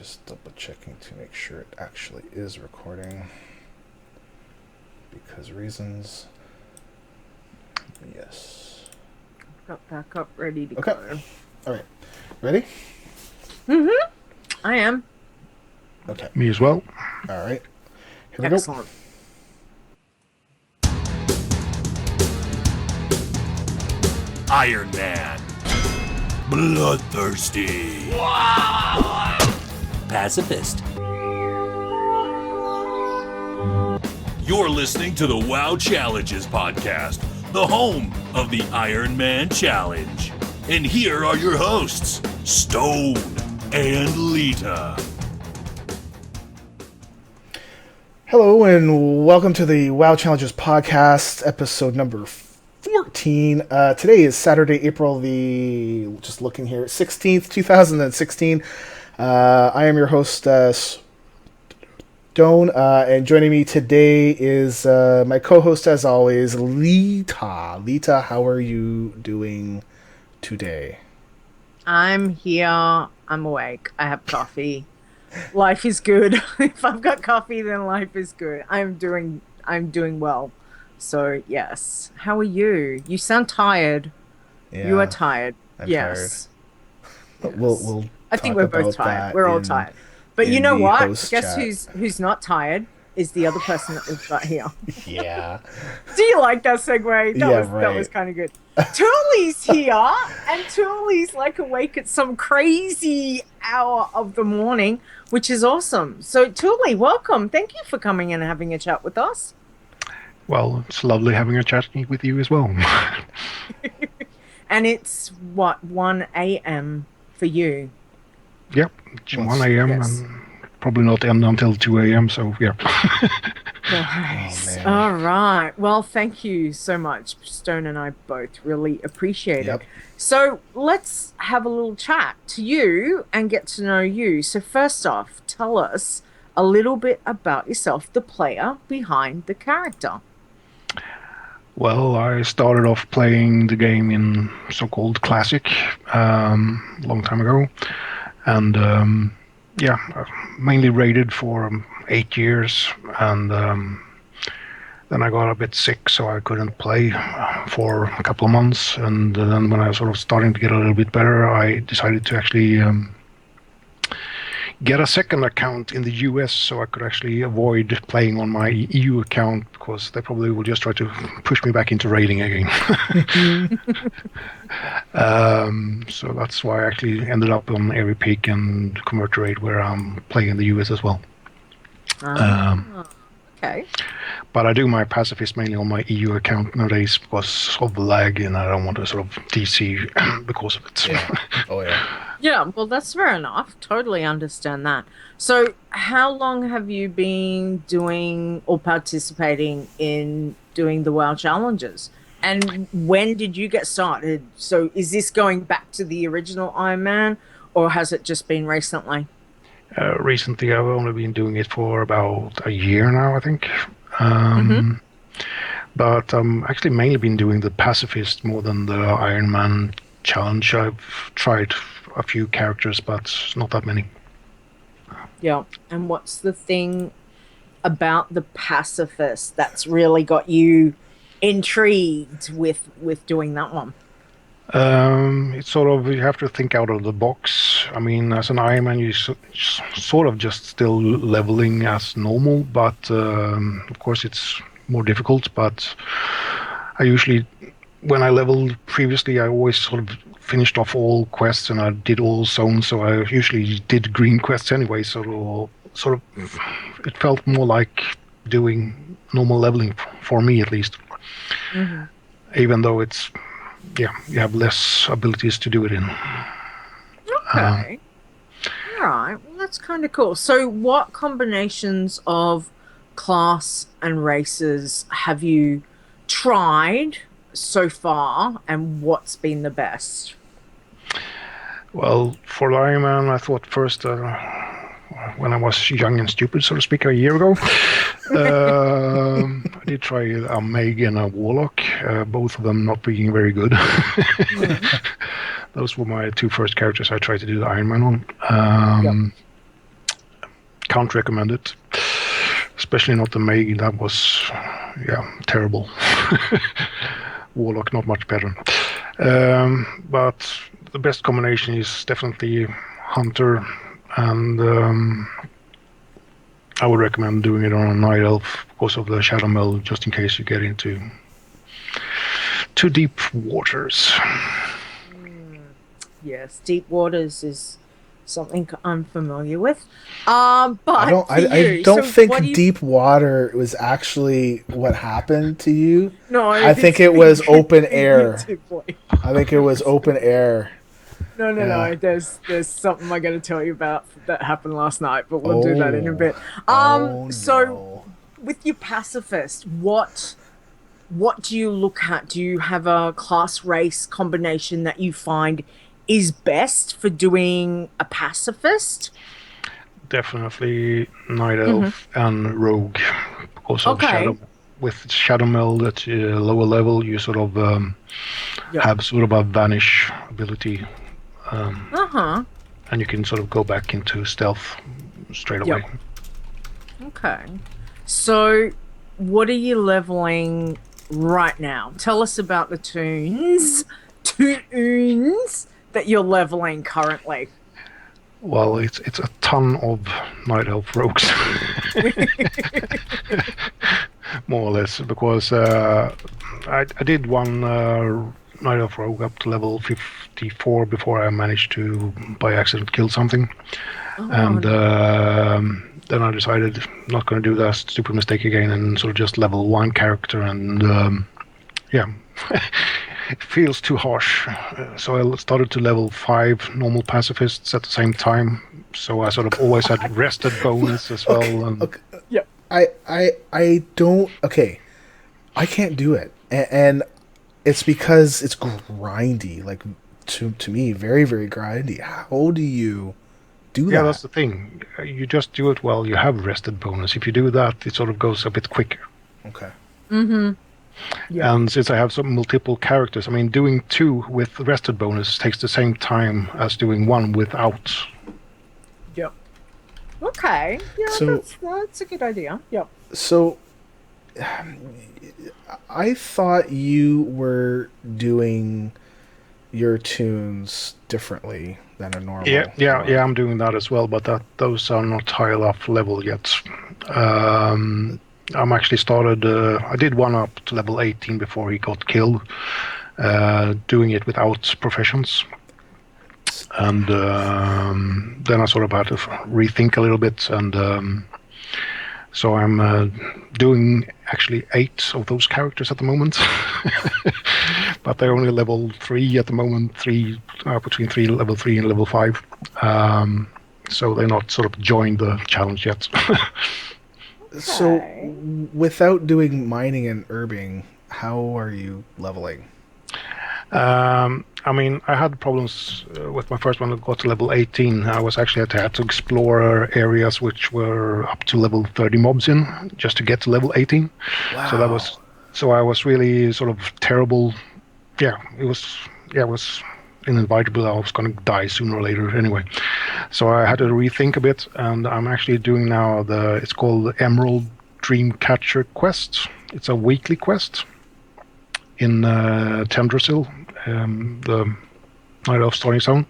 Just double checking to make sure it actually is recording. Because reasons. Yes. Got back up, ready to Okay. go. All right. Ready? Mm-hmm. I am. Okay. Me as well. All right. Here we Excellent. go. Iron Man. Bloodthirsty. Pacifist. You're listening to the WoW Challenges podcast, the home of the Iron Man Challenge. And here are your hosts, Stone and Leeta. Hello and welcome to the WoW Challenges podcast, episode number 14. Today is Saturday, April the, just looking here, 16th, 2016. I am your host, Stone, and joining me today is my co-host, as always, Leeta. Leeta, how are you doing today? I'm here. I'm awake. I have coffee. Life is good. If I've got coffee, then life is good. I'm doing well. So yes. How are you? You sound tired. Yeah, you are tired. I'm yes. tired. Yes. We'll I think we're both tired. We're all tired. But you know what? Guess who's not tired is the other person that we've got here. Yeah. Do you like that segue? That was kind of good. Tulli's here, and Tulli's like awake at some crazy hour of the morning, which is awesome. So Tulli, welcome. Thank you for coming and having a chat with us. Well, it's lovely having a chat with you as well. And it's what, 1 a.m. for you? Yep, it's 1 a.m. Yes. and probably not end until 2 a.m. So yeah. Nice. Oh, All right. Well, thank you so much. Stone and I both really appreciate it. So let's have a little chat to you and get to know you. So first off, tell us a little bit about yourself, the player behind the character. Well, I started off playing the game in so-called Classic long time ago. And I mainly raided for 8 years, and then I got a bit sick, so I couldn't play for a couple of months. And then when I was sort of starting to get a little bit better, I decided to actually get a second account in the US, so I could actually avoid playing on my EU account, because they probably will just try to push me back into raiding again. So that's why I actually ended up on Airy Peak and Convert to Raid, where I'm playing in the US as well. Okay. But I do my pacifist mainly on my EU account nowadays because of the lag, and I don't want to sort of DC because of it. Yeah. Oh, yeah. Yeah, well, that's fair enough. Totally understand that. So how long have you been doing or participating in doing the WoW challenges? And when did you get started? So is this going back to the original Iron Man, or has it just been recently? Recently, I've only been doing it for about a year now, I think. But actually mainly been doing the pacifist more than the Iron Man challenge. I've tried a few characters, but not that many. Yeah. And what's the thing about the pacifist that's really got you intrigued with doing that one? It's sort of, you have to think out of the box. I mean, as an Iron Man, you sort of just still leveling as normal, but of course it's more difficult. But I usually, when I leveled previously, I always sort of finished off all quests and I did all zones, so I usually did green quests anyway, so sort of it felt more like doing normal leveling for me, at least. Even though it's, you have less abilities to do it in. Okay. All right. Well, that's kind of cool. So what combinations of class and races have you tried so far, and what's been the best? Well, for Iron Man, I thought first, when I was young and stupid, so to speak, a year ago, I did try a Meg and a Warlock, both of them not being very good. Those were my two first characters I tried to do the Iron Man on. Can't recommend it. Especially not the Maid. That was, terrible. Warlock, not much better. But the best combination is definitely Hunter, and I would recommend doing it on a Night Elf because of the Shadow Meld, just in case you get into too deep waters. Yes, deep waters is something I'm familiar with. But I don't think deep water was actually what happened to you. No, I think it was open air. I think it was open air. No. There's something I got to tell you about that happened last night, but we'll do that in a bit. With your pacifist, what do you look at? Do you have a class race combination that you find is best for doing a pacifist? Definitely Night Elf and Rogue, because of Shadow. With Shadow Meld at lower level, you sort of have sort of a vanish ability. And you can sort of go back into stealth straight away. Okay. So, what are you leveling right now? Tell us about the Toons that you're leveling currently. Well, it's a ton of Night Elf rogues. More or less, because I did one Night Elf rogue up to level 54 before I managed to, by accident, kill something. Then I decided not going to do that stupid mistake again and sort of just level one character, and it feels too harsh. So I started to level 5 normal pacifists at the same time. So I sort of always had rested bones as well. And I don't. Okay, I can't do it, and it's because it's grindy. Like to me, very very grindy. How do you do that? Yeah, that's the thing. You just do it while you have rested bonus. If you do that, it sort of goes a bit quicker. Okay. Yeah. And since I have some multiple characters, I mean, doing 2 with rested bonus takes the same time as doing 1 without. Yep. Okay. Yeah, So, that's a good idea. Yep. So, I thought you were doing your tunes differently than a normal. Yeah, I'm doing that as well, but those are not high enough level yet. I'm actually started. I did one up to level 18 before he got killed, doing it without professions, and then I sort of had to rethink a little bit, and so I'm doing actually 8 of those characters at the moment, but they're only level 3 at the moment. Between level 3 and level 5, so they're not sort of joined the challenge yet. So, without doing mining and herbing, how are you leveling? I mean, I had problems with my first one that got to level 18. I was actually had to explore areas which were up to level 30 mobs in just to get to level 18. Wow. So I was really sort of terrible. Yeah, it was inevitable. I was going to die sooner or later anyway. So I had to rethink a bit, and I'm actually doing now it's called the Emerald Dreamcatcher quest. It's a weekly quest in Tendrasil, the Night Elf Starting Zone.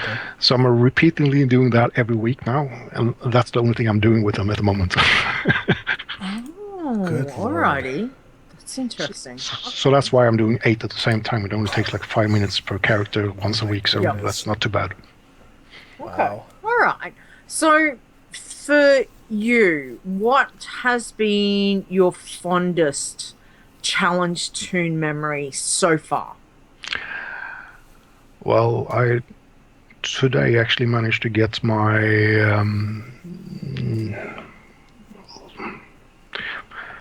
Okay. So I'm repeatedly doing that every week now, and that's the only thing I'm doing with them at the moment. Good. Alrighty. That's interesting. So that's why I'm doing 8 at the same time. It only takes like 5 minutes per character once a week, so that's not too bad. Okay. Wow. All right. So for you, what has been your fondest challenge toon memory so far? Well, I today actually managed to get my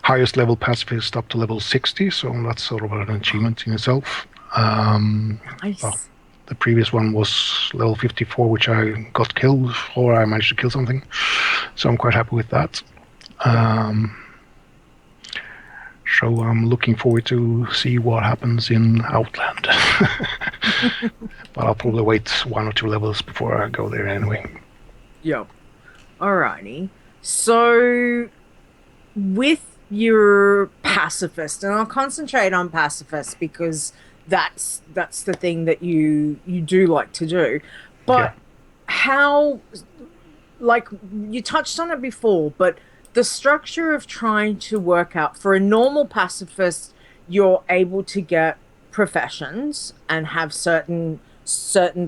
highest level pacifist up to level 60, so that's sort of an achievement in itself. Nice. Well, the previous one was level 54, which I got killed, or I managed to kill something, so I'm quite happy with that. So I'm looking forward to see what happens in Outland. But I'll probably wait 1 or 2 levels before I go there anyway. Yo. Alrighty. So with your pacifist, and I'll concentrate on pacifist because that's the thing that you do like to do. But how, like you touched on it before, but the structure of trying to work out for a normal pacifist, you're able to get professions and have certain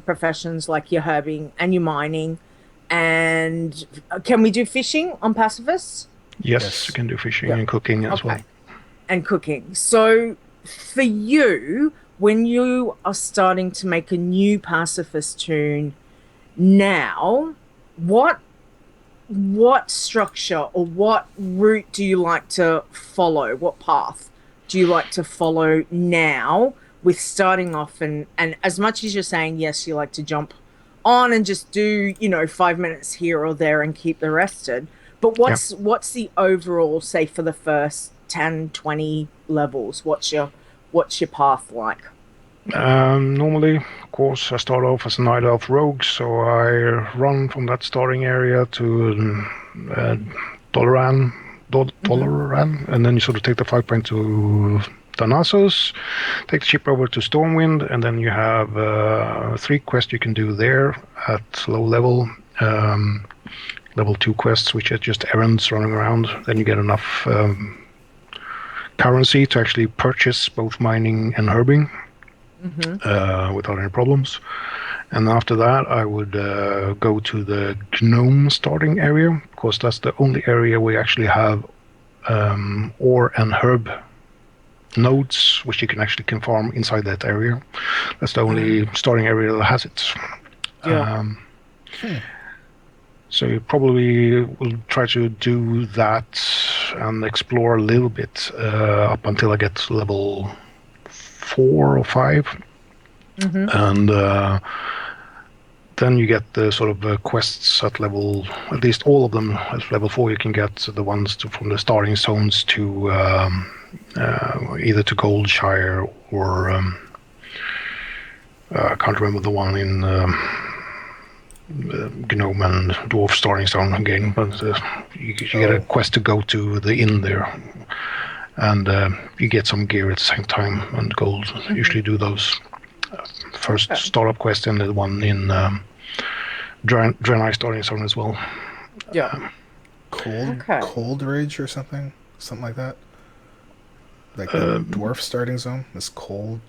professions like your herbing and your mining. And can we do fishing on pacifists? Yes, you can do fishing and cooking as well. And cooking. So for you, when you are starting to make a new pacifist toon now, what structure or what route do you like to follow? What path do you like to follow now with starting off? And as much as you're saying, yes, you like to jump on and just do, 5 minutes here or there and keep the rested. But what's the overall, say, for the first 10, 20 levels? What's your path like? Normally, of course, I start off as a Night Elf Rogue, so I run from that starting area to Doloran, and then you sort of take the 5 point to Thanasos, take the ship over to Stormwind, and then you have 3 quests you can do there at low level. Level 2 quests, which are just errands running around. Then you get enough currency to actually purchase both mining and herbing without any problems. And after that, I would go to the gnome starting area, because that's the only area we actually have ore and herb nodes, which you can actually farm inside that area. That's the only starting area that has it. So you probably will try to do that and explore a little bit up until I get to level 4 or 5. And then you get the sort of quests at level, at least all of them at level 4. You can get the ones from the starting zones to either to Goldshire or I can't remember the one in Gnome and Dwarf starting zone again, but you get a quest to go to the inn there, and you get some gear at the same time and gold. Usually do those first startup quest and the one in Draenei starting zone as well. Cold Ridge or something like that. Like the dwarf starting zone, this Cold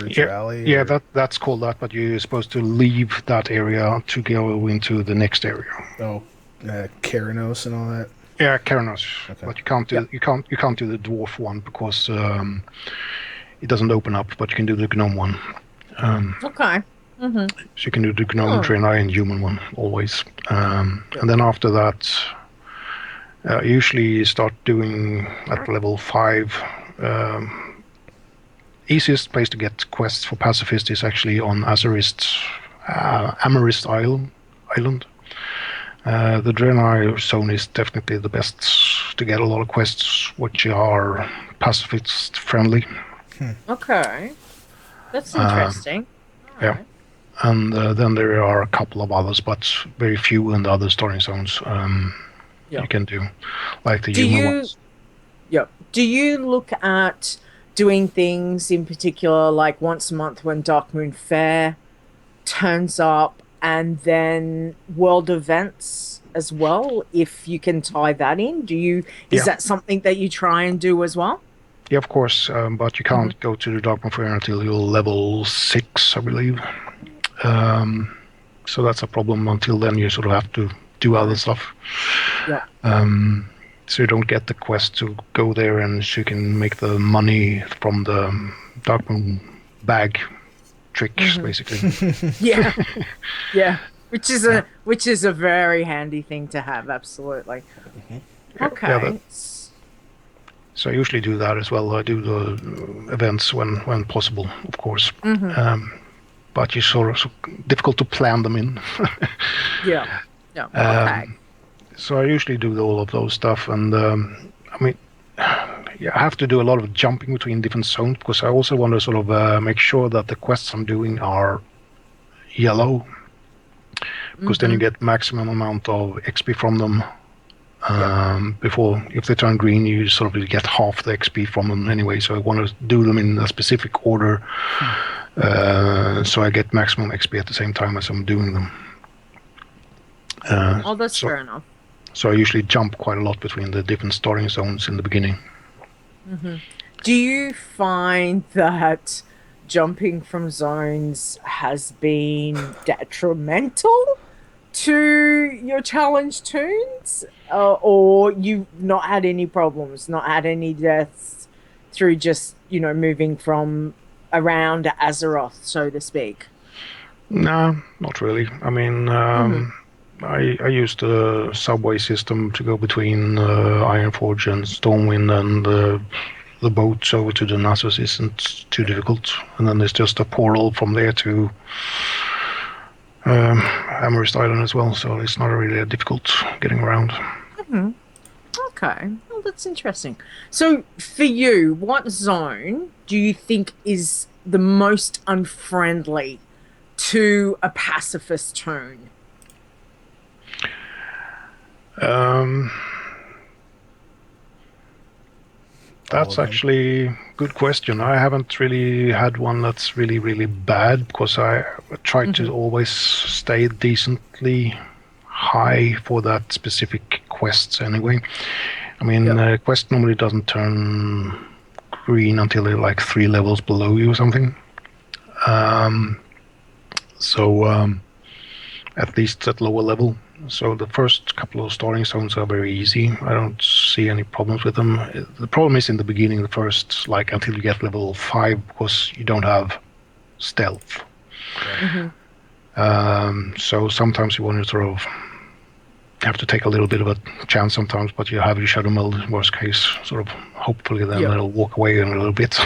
Ridge Valley. Yeah, that's called that, but you're supposed to leave that area to go into the next area. Oh, Keranos and all that. Yeah, Keranos. Okay. But you can't do the dwarf one because it doesn't open up. But you can do the gnome one. So you can do the gnome, Draenei, and human one always. And then after that, usually you start doing at level 5. Easiest place to get quests for pacifist is actually on Amarist Island. The Draenei zone is definitely the best to get a lot of quests which are pacifist friendly. Okay, that's interesting. Right. And then there are a couple of others, but very few in the other starting zones you can do, like the human ones. Do you look at doing things in particular, like once a month when Darkmoon Fair turns up, and then world events as well, if you can tie that in? Is that something that you try and do as well? Yeah, of course, but you can't go to the Darkmoon Fair until you're level 6, I believe. So that's a problem. Until then, you sort of have to do other stuff. So you don't get the quest to go there, and so you can make the money from the Darkmoon bag tricks, basically. Which is a very handy thing to have. Absolutely. Okay. So I usually do that as well. I do the events when possible, of course. But it's sort of difficult to plan them in. Okay. So I usually do all of those stuff, and I have to do a lot of jumping between different zones, because I also want to sort of make sure that the quests I'm doing are yellow, because then you get maximum amount of XP from them, Before, if they turn green, you sort of get half the XP from them anyway. So I want to do them in a specific order, so I get maximum XP at the same time as I'm doing them. That's fair enough. So I usually jump quite a lot between the different starting zones in the beginning. Mm-hmm. Do you find that jumping from zones has been detrimental to your challenge tunes? Or you've not had any problems, not had any deaths through just, moving from around Azeroth, so to speak? No, not really. I mean, I used the subway system to go between Ironforge and Stormwind, and the boats over to the Nasus isn't too difficult. And then there's just a portal from there to Amherst Island as well, so it's not really difficult getting around. Mm-hmm. Okay, well, that's interesting. So for you, what zone do you think is the most unfriendly to a pacifist tone? That's actually a good question. I haven't really had one that's really, really bad, because I try to always stay decently high for that specific quests anyway. I mean, quest normally doesn't turn green until they're like 3 levels below you or something. At least at lower level. So the first couple of starting zones are very easy. I don't see any problems with them. The problem is in the beginning, the first, until you get level 5, because you don't have stealth. So sometimes you want to sort of have to take a little bit of a chance sometimes, but you have your shadow meld, worst case, sort of hopefully then it'll walk away in a little bit.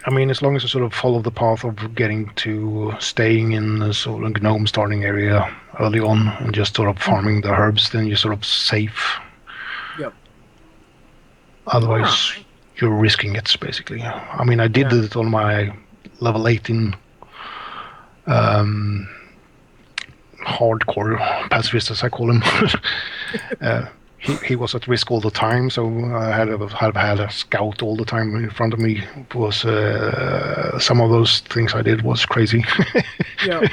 I mean, as long as you sort of follow the path of getting to staying in the sort of gnome starting area early on and just sort of farming the herbs, then you're sort of safe. Yep. Otherwise, you're risking it, basically. I mean, I did it on my level 18 hardcore pacifist, as I call him. He was at risk all the time, so I had a scout all the time in front of me. It was some of those things I did was crazy. Yeah.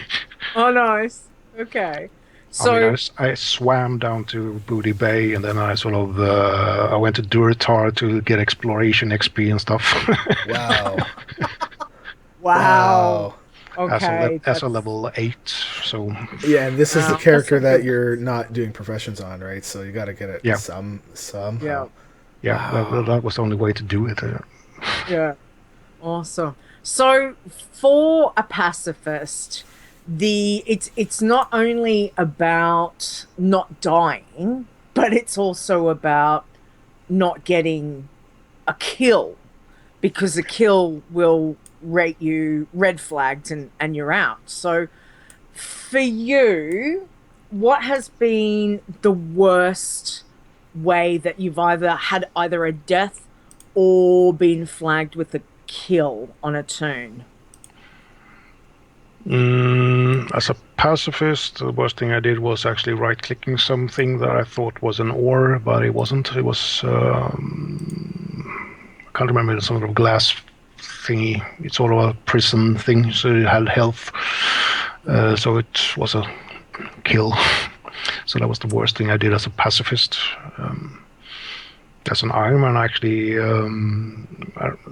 Oh, nice. Okay. So I mean, I swam down to Booty Bay, and then I sort of I went to Duratar to get exploration XP and stuff. Wow. Wow. Okay. As a level 8, so yeah, and this is the character that you're not doing professions on, right? So you got to get it somehow. Yeah, that was the only way to do it. Yeah, awesome. So for a pacifist, it's not only about not dying, but it's also about not getting a kill, because a kill will rate you red flagged and you're out. So for you, what has been the worst way that you've had either a death or been flagged with a kill on a toon? As a pacifist, the worst thing I did was actually right-clicking something that I thought was an ore, but it wasn't. It was I can't remember, some sort of glass thingy. It's sort of a prison thing, so it had health. So it was a kill. So that was the worst thing I did as a pacifist. As an Ironman, actually,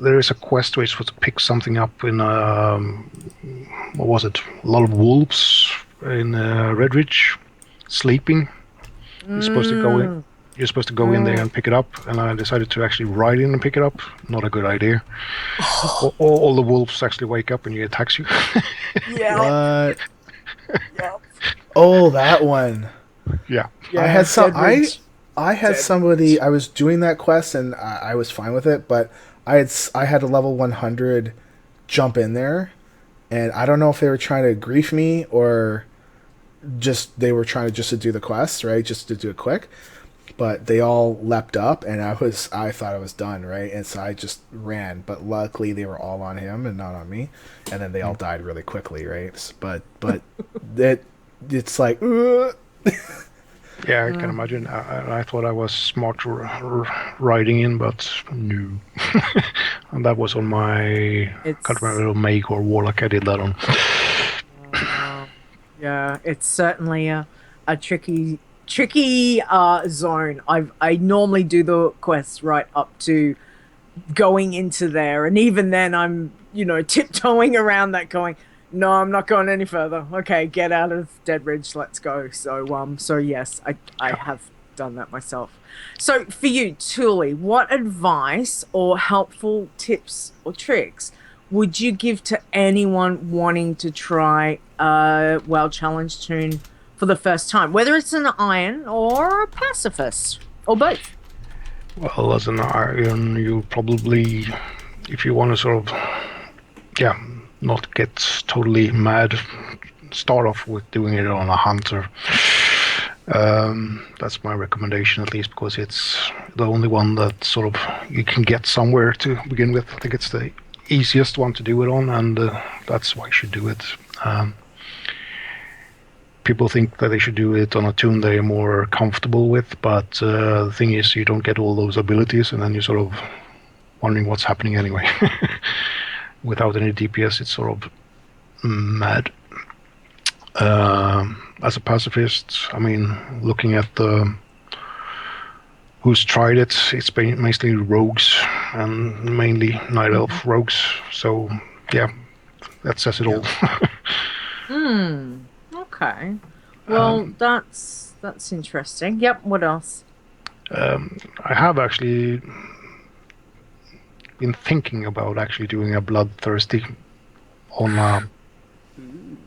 there is a quest where you're supposed to pick something up in what was it? A lot of wolves in Red Ridge, sleeping. You're supposed to go in. You're supposed to go in there and pick it up, and I decided to actually ride in and pick it up. Not a good idea. All the wolves actually wake up and he attacks you. Yeah. What? Yeah. Oh, that one. Yeah. I had somebody. I was doing that quest and I was fine with it, but I had a level 100 jump in there, and I don't know if they were trying to grief me or just they were trying to do the quest, right? Just to do it quick. But they all leapt up, and I thought I was done, right? And so I just ran. But luckily, they were all on him and not on me. And then they all died really quickly, right? But it's like, Yeah, I can imagine. I thought I was smart riding in, but no. And that was on my... can't remember, Make or Warlock I did that on. Yeah, it's certainly a tricky zone. I normally do the quests right up to going into there, and even then I'm tiptoeing around that, going, no, I'm not going any further. Okay, get out of Dead Ridge, let's go. So yes, I have done that myself. So for you, Tulli, what advice or helpful tips or tricks would you give to anyone wanting to try a WoW Challenge toon for the first time, whether it's an Iron or a Pacifist, or both? Well, as an Iron, you probably, if you want to sort of, not get totally mad, start off with doing it on a Hunter. That's my recommendation, at least, because it's the only one that sort of you can get somewhere to begin with. I think it's the easiest one to do it on, and that's why you should do it. People think that they should do it on a toon they're more comfortable with, but the thing is, you don't get all those abilities, and then you're sort of wondering what's happening anyway. Without any DPS, it's sort of mad. As a pacifist, I mean, looking at who's tried it, it's been mostly rogues and mainly night elf rogues. So yeah, that says it all. Okay. Well, that's interesting. Yep. What else? I have actually been thinking about actually doing a bloodthirsty on a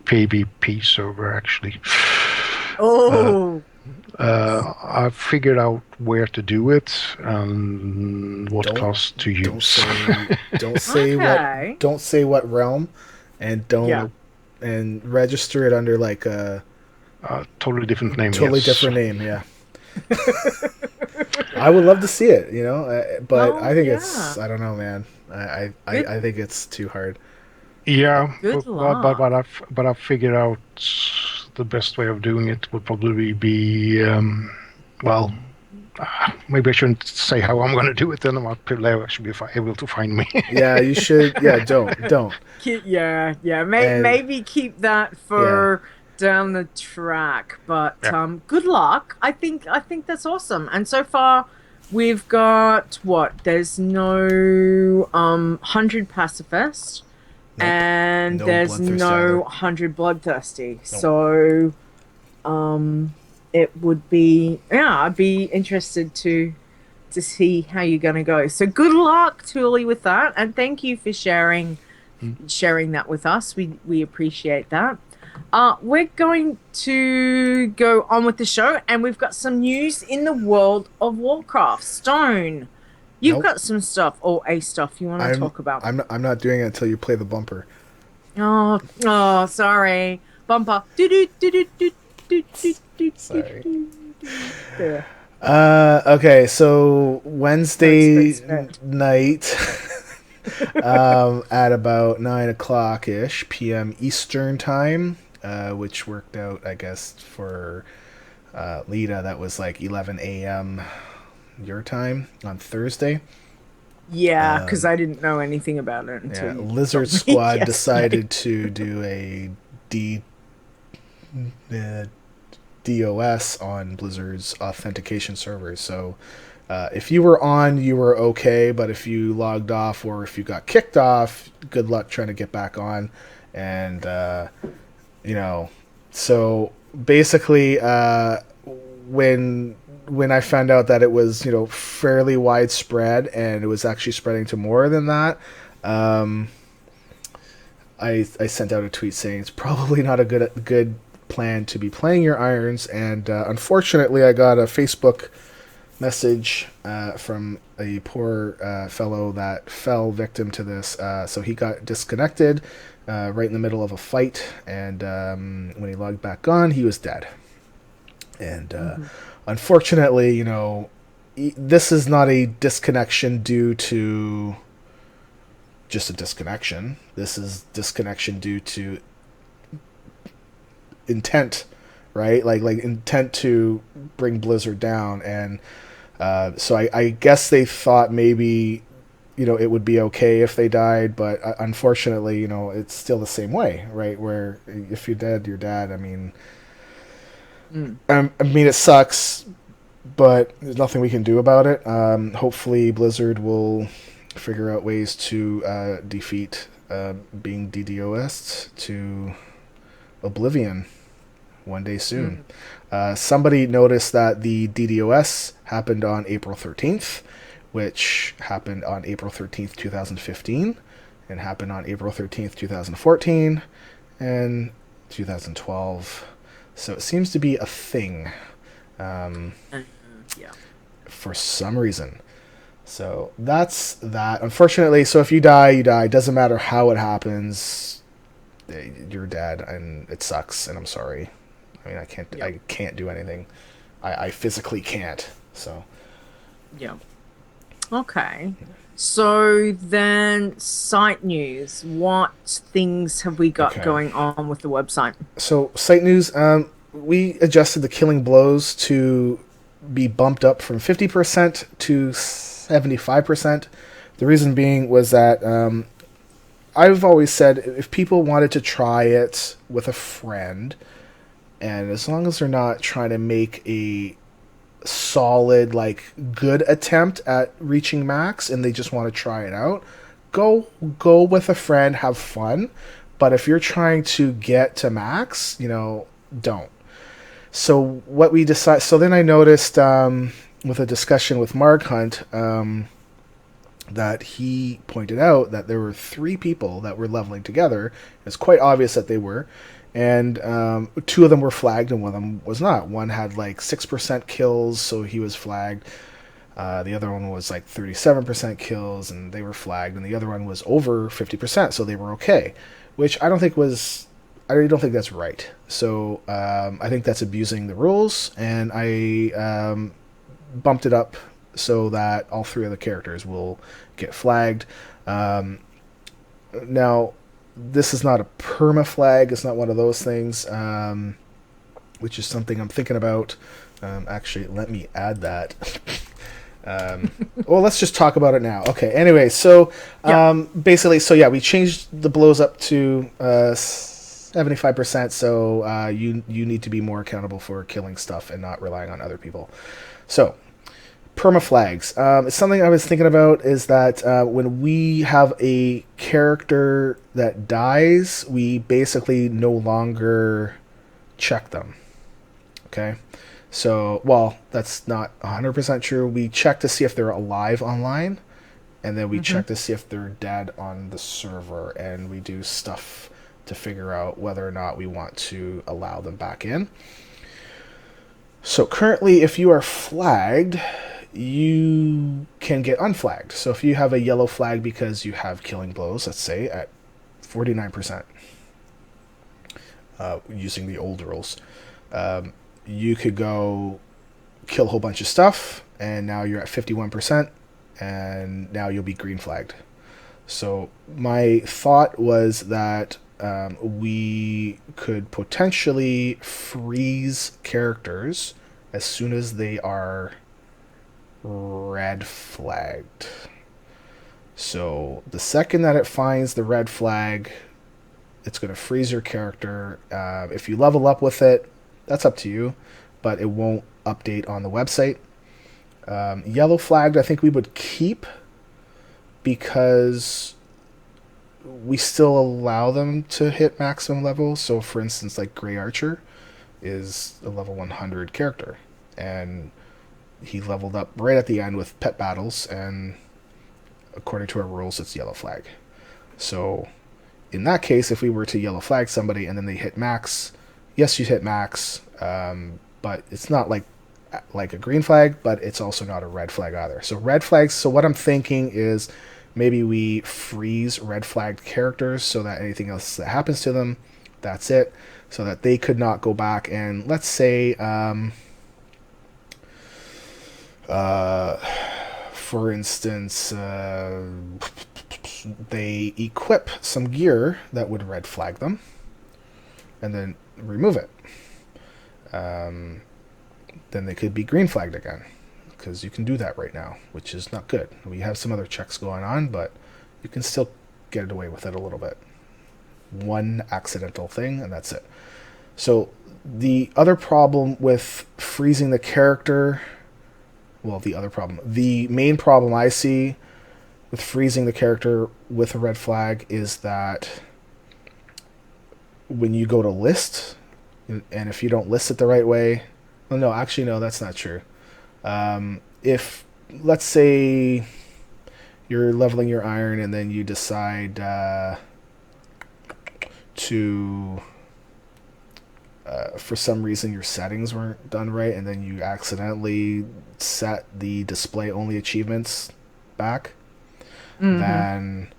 PvP server, actually. Oh. I've figured out where to do it and what class to use. Don't say what realm, and and register it under like a totally different name. Different name, yeah. I would love to see it, but I think it's, I don't know, man. I think it's too hard. Yeah, but I've figured out the best way of doing it would probably be, maybe I shouldn't say how I'm going to do it, then people should be able to find me. Yeah, you should. Yeah, don't. Maybe keep that for down the track. But good luck. I think that's awesome. And so far, we've got there's no 100 pacifist. Nope. And there's no 100 bloodthirsty. Nope. So, it would be, I'd be interested to see how you're going to go. So good luck, Tulli, with that. And thank you for sharing that with us. We appreciate that. We're going to go on with the show, and we've got some news in the World of Warcraft. Stone, you've got some stuff, or stuff you want to talk about. I'm not doing it until you play the bumper. Oh, sorry. Bumper. Sorry. Okay, so Wednesday night at about 9:00 p.m. Eastern time, which worked out, I guess, for Leeta, that was like 11 a.m. your time on Thursday. Yeah, because I didn't know anything about it until Lizard Squad decided to do a DDOS on Blizzard's authentication servers. So if you were on, you were okay, but if you logged off or if you got kicked off, good luck trying to get back on. And so basically when I found out that it was, fairly widespread and it was actually spreading to more than that, I sent out a tweet saying it's probably not a good plan to be playing your irons. And unfortunately, I got a Facebook message from a poor fellow that fell victim to this. So he got disconnected right in the middle of a fight, and when he logged back on, he was dead. And unfortunately, this is not a disconnection due to just a disconnection. This is disconnection due to intent right? Like intent to bring Blizzard down, and so I guess they thought maybe, it would be okay if they died, but unfortunately, it's still the same way, right? Where if you're dead, you're dead. I mean, it sucks, but there's nothing we can do about it. Hopefully, Blizzard will figure out ways to defeat being DDoS to oblivion one day soon. Somebody noticed that the DDoS happened on April 13th, which happened on April 13th, 2015, and happened on April 13th, 2014, and 2012. So it seems to be a thing for some reason. So that's that. Unfortunately, so if you die, you die. Doesn't matter how it happens. You're dead, and it sucks, and I'm sorry. I mean, I can't do anything. I physically can't. So. Yeah. Okay. So then, site news. What things have we got going on with the website? So, site news. We adjusted the killing blows to be bumped up from 50% to 75%. The reason being was that I've always said if people wanted to try it with a friend, and as long as they're not trying to make a solid, good attempt at reaching max, and they just want to try it out, go with a friend, have fun. But if you're trying to get to max, don't. So what we decide. So then I noticed with a discussion with Marg Hunt that he pointed out that there were 3 people that were leveling together. It's quite obvious that they were. And 2 of them were flagged and one of them was not. One had 6% kills, so he was flagged. The other one was 37% kills, and they were flagged. And the other one was over 50%, so they were okay. Which I don't think that's right. So I think that's abusing the rules, and I bumped it up so that all 3 of the characters will get flagged. Now, this is not a perma flag. It's not one of those things, which is something I'm thinking about. Actually, let me add that. Well, let's just talk about it now. Okay. Anyway, so basically, we changed the blows up to 75%. So you need to be more accountable for killing stuff and not relying on other people. So. Perma flags. It's something I was thinking about is that when we have a character that dies, we basically no longer check them. Okay? So, that's not 100% true. We check to see if they're alive online, and then we check to see if they're dead on the server, and we do stuff to figure out whether or not we want to allow them back in. So currently, if you are flagged, you can get unflagged. So if you have a yellow flag because you have killing blows, let's say at 49%, using the old rules, you could go kill a whole bunch of stuff, and now you're at 51%, and now you'll be green flagged. So my thought was that we could potentially freeze characters as soon as they are red flagged. So the second that it finds the red flag, it's going to freeze your character. If you level up with it, that's up to you, but it won't update on the website. Yellow flagged, I think we would keep, because we still allow them to hit maximum level. So for instance, Grey Archer is a level 100 character, and he leveled up right at the end with pet battles, and according to our rules, it's yellow flag. So in that case, if we were to yellow flag somebody and then they hit max, yes, you hit max, but it's not like a green flag, but it's also not a red flag either. So red flags, so what I'm thinking is maybe we freeze red flagged characters so that anything else that happens to them, that's it, so that they could not go back and, let's say, for instance, they equip some gear that would red flag them, and then remove it. then they could be green flagged again, because you can do that right now, which is not good. We have some other checks going on, but you can still get away with it a little bit. One accidental thing, and that's it. So the other problem with freezing the character, the main problem I see with freezing the character with a red flag is that when you go to list, and if you don't list it the right way, well, no, actually, no, that's not true. If, let's say, you're leveling your iron and then you decide to, for some reason, your settings weren't done right, and then you accidentally set the display only achievements back, then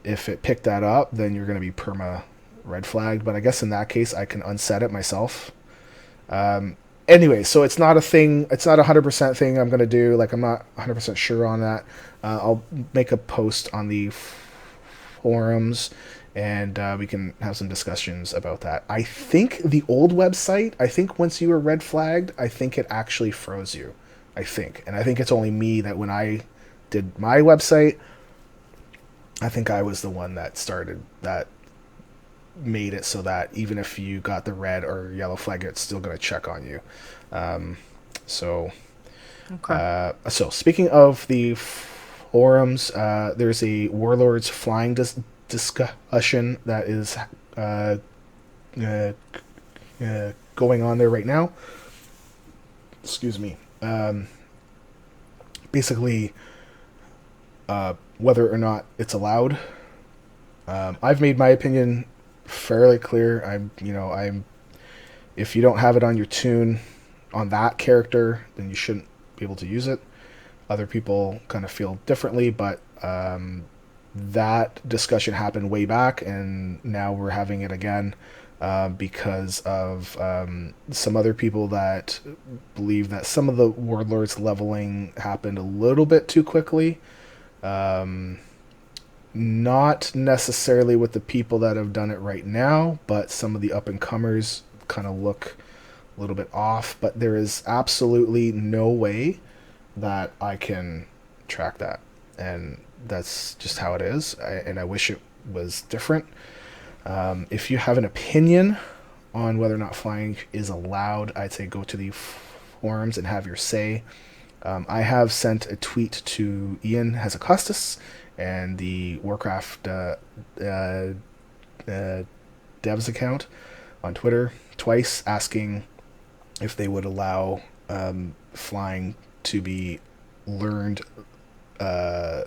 if it picked that up, then you're going to be perma red flagged. But I guess in that case, I can unset it myself. Anyway, so it's not a thing. It's not a 100% thing I'm going to do. Like, I'm not 100% sure on that. I'll make a post on the forums, and we can have some discussions about that. I think the old website, once you were red flagged, I think it actually froze you. I think it's only me that when I did my website, I think I was the one that started that, made it so that even if you got the red or yellow flag, it's still going to check on you. So speaking of the forums, there's a Warlords flying discussion that is going on there right now. Excuse me. Basically, whether or not it's allowed. I've made my opinion fairly clear. If you don't have it on your toon on that character, then you shouldn't be able to use it. Other people kind of feel differently, but that discussion happened way back, and now we're having it again because of some other people that believe that some of the Warlords leveling happened a little bit too quickly. Not necessarily with the people that have done it right now, but some of the up-and-comers kind of look a little bit off. But there is absolutely no way that I can track that. And that's just how it is. And I wish it was different. If you have an opinion on whether or not flying is allowed, I'd say go to the forums and have your say. I have sent a tweet to Ian Hazacostas and the Warcraft devs account on Twitter twice, asking if they would allow flying to be learned by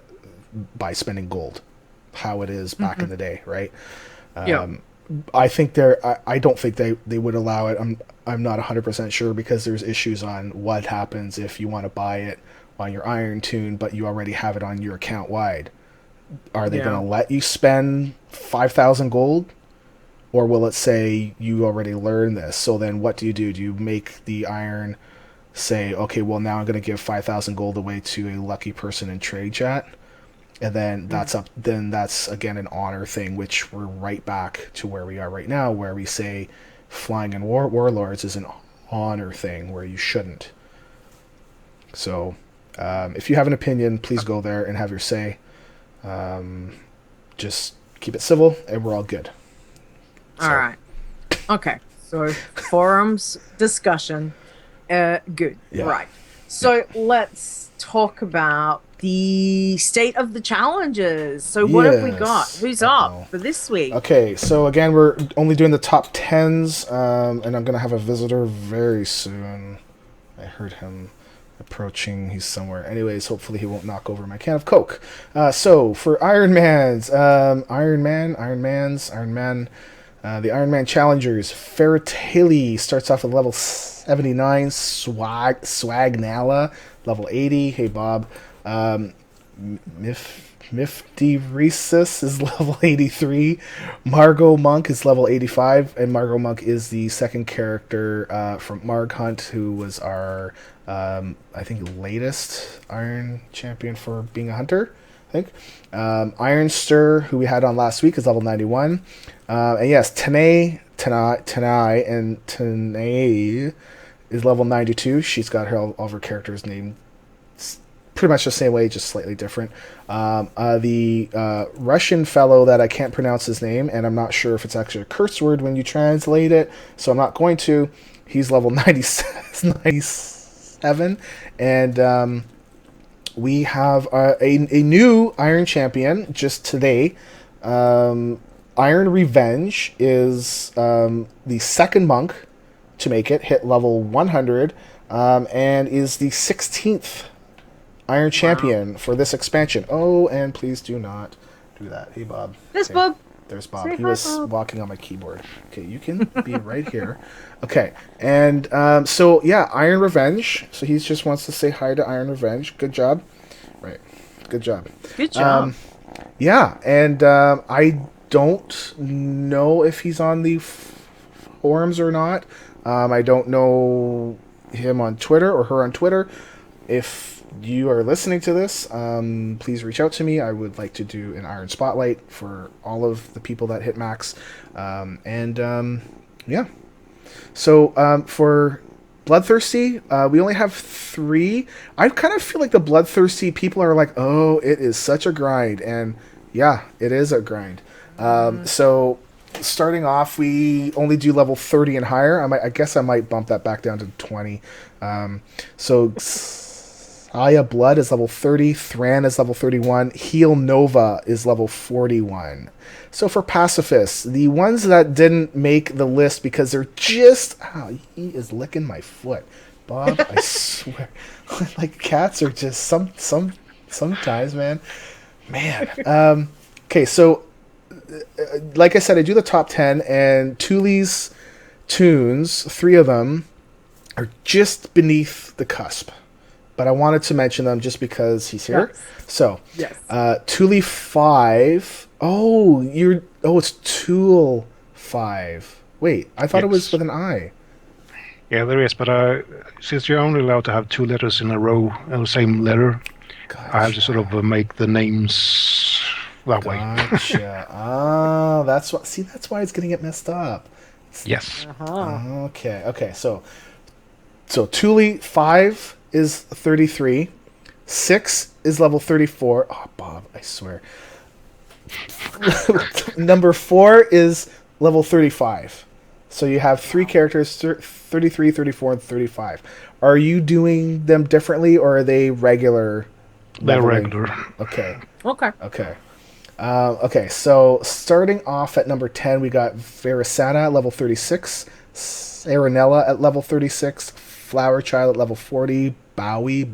spending gold, how it is back in the day, right? I think I don't think they would allow it. I'm not 100% sure, because there's issues on what happens if you want to buy it on your Iron Toon, but you already have it on your account wide. Are they going to let you spend 5,000 gold? Or will it say you already learned this? So then what do? Do you make the Iron say, okay, well, now I'm going to give 5,000 gold away to a lucky person in trade chat? And then that's again an honor thing, which we're right back to where we are right now, where we say flying in Warlords is an honor thing where you shouldn't. So if you have an opinion, please go there and have your say. Just keep it civil, and we're all good. All right. Okay. So forums discussion. Good. Yeah. Right. So let's talk about the state of the challenges. So what have we got? Who's up for this week? Okay. So again, we're only doing the top 10s, and I'm gonna have a visitor very soon. I heard him approaching. He's somewhere. Anyways, hopefully he won't knock over my can of Coke. So for Iron Man, the Iron Man challengers, Ptulli starts off at level 79, Swagnala, level 80. Hey, Bob. Miftiresis is level 83. Margot Monk is level 85, and Margot Monk is the second character from Marg Hunt, who was our, I think, latest Iron champion for being a hunter, I think. Iron Stir, who we had on last week, is level 91. And yes, Tanae Tanai, and Tanai is level 92. She's got all of her characters named pretty much the same way, just slightly different. The Russian fellow that I can't pronounce his name, and I'm not sure if it's actually a curse word when you translate it, so I'm not going to. He's level 97, and we have a new Iron Champion just today. Iron Revenge is the second monk to make it, hit level 100, and is the 16th Iron Champion for this expansion. Oh, and please do not do that. Hey, Bob. There's Okay. Bob. There's Bob. Say He hi, was Bob. walking on my keyboard. Okay, you can be right here. Okay, and so yeah, Iron Revenge. So he just wants to say hi to Iron Revenge. Good job. Right. Good job. Good job. Yeah, and I don't know if he's on the forums or not. I don't know him on Twitter or her on Twitter. If you are listening to this, please reach out to me. I would like to do an Iron Spotlight for all of the people that hit max. Yeah. So for Bloodthirsty, we only have 3. I kind of feel like the Bloodthirsty people are like, oh, it is such a grind. And yeah, it is a grind. So starting off, we only do level 30 and higher. I guess I might bump that back down to 20. So Aya Blood is level 30. Thran is level 31. Heal Nova is level 41. So for pacifists, the ones that didn't make the list because they're just... Oh, he is licking my foot. Bob, I swear. Like, cats are just sometimes, man. Man. Okay, so... like I said, I do the top 10, and Tulli's Toons, 3 of them, are just beneath the cusp. But I wanted to mention them just because he's here. Yes. So, Yes. Tulli 5. Oh, it's Tool 5. Wait, I thought it was Yes. with an I. Yeah, there is, but since you're only allowed to have 2 letters in a row and the same letter, I have to sort of make the names that way. Gotcha. Ah, that's what. See, that's why it's getting it messed up. Yes. Okay. So Tulli 5 is 33. 6 is level 34. Oh, Bob, I swear. Number 4 is level 35. So you have 3 characters, 33, 34, and 35. Are you doing them differently, or are they regular? They're leveling? regular. Okay. Okay. Okay, so starting off at number 10, we got Verisana at level 36, Aranella at level 36, Flower Child at level 40, Bowie,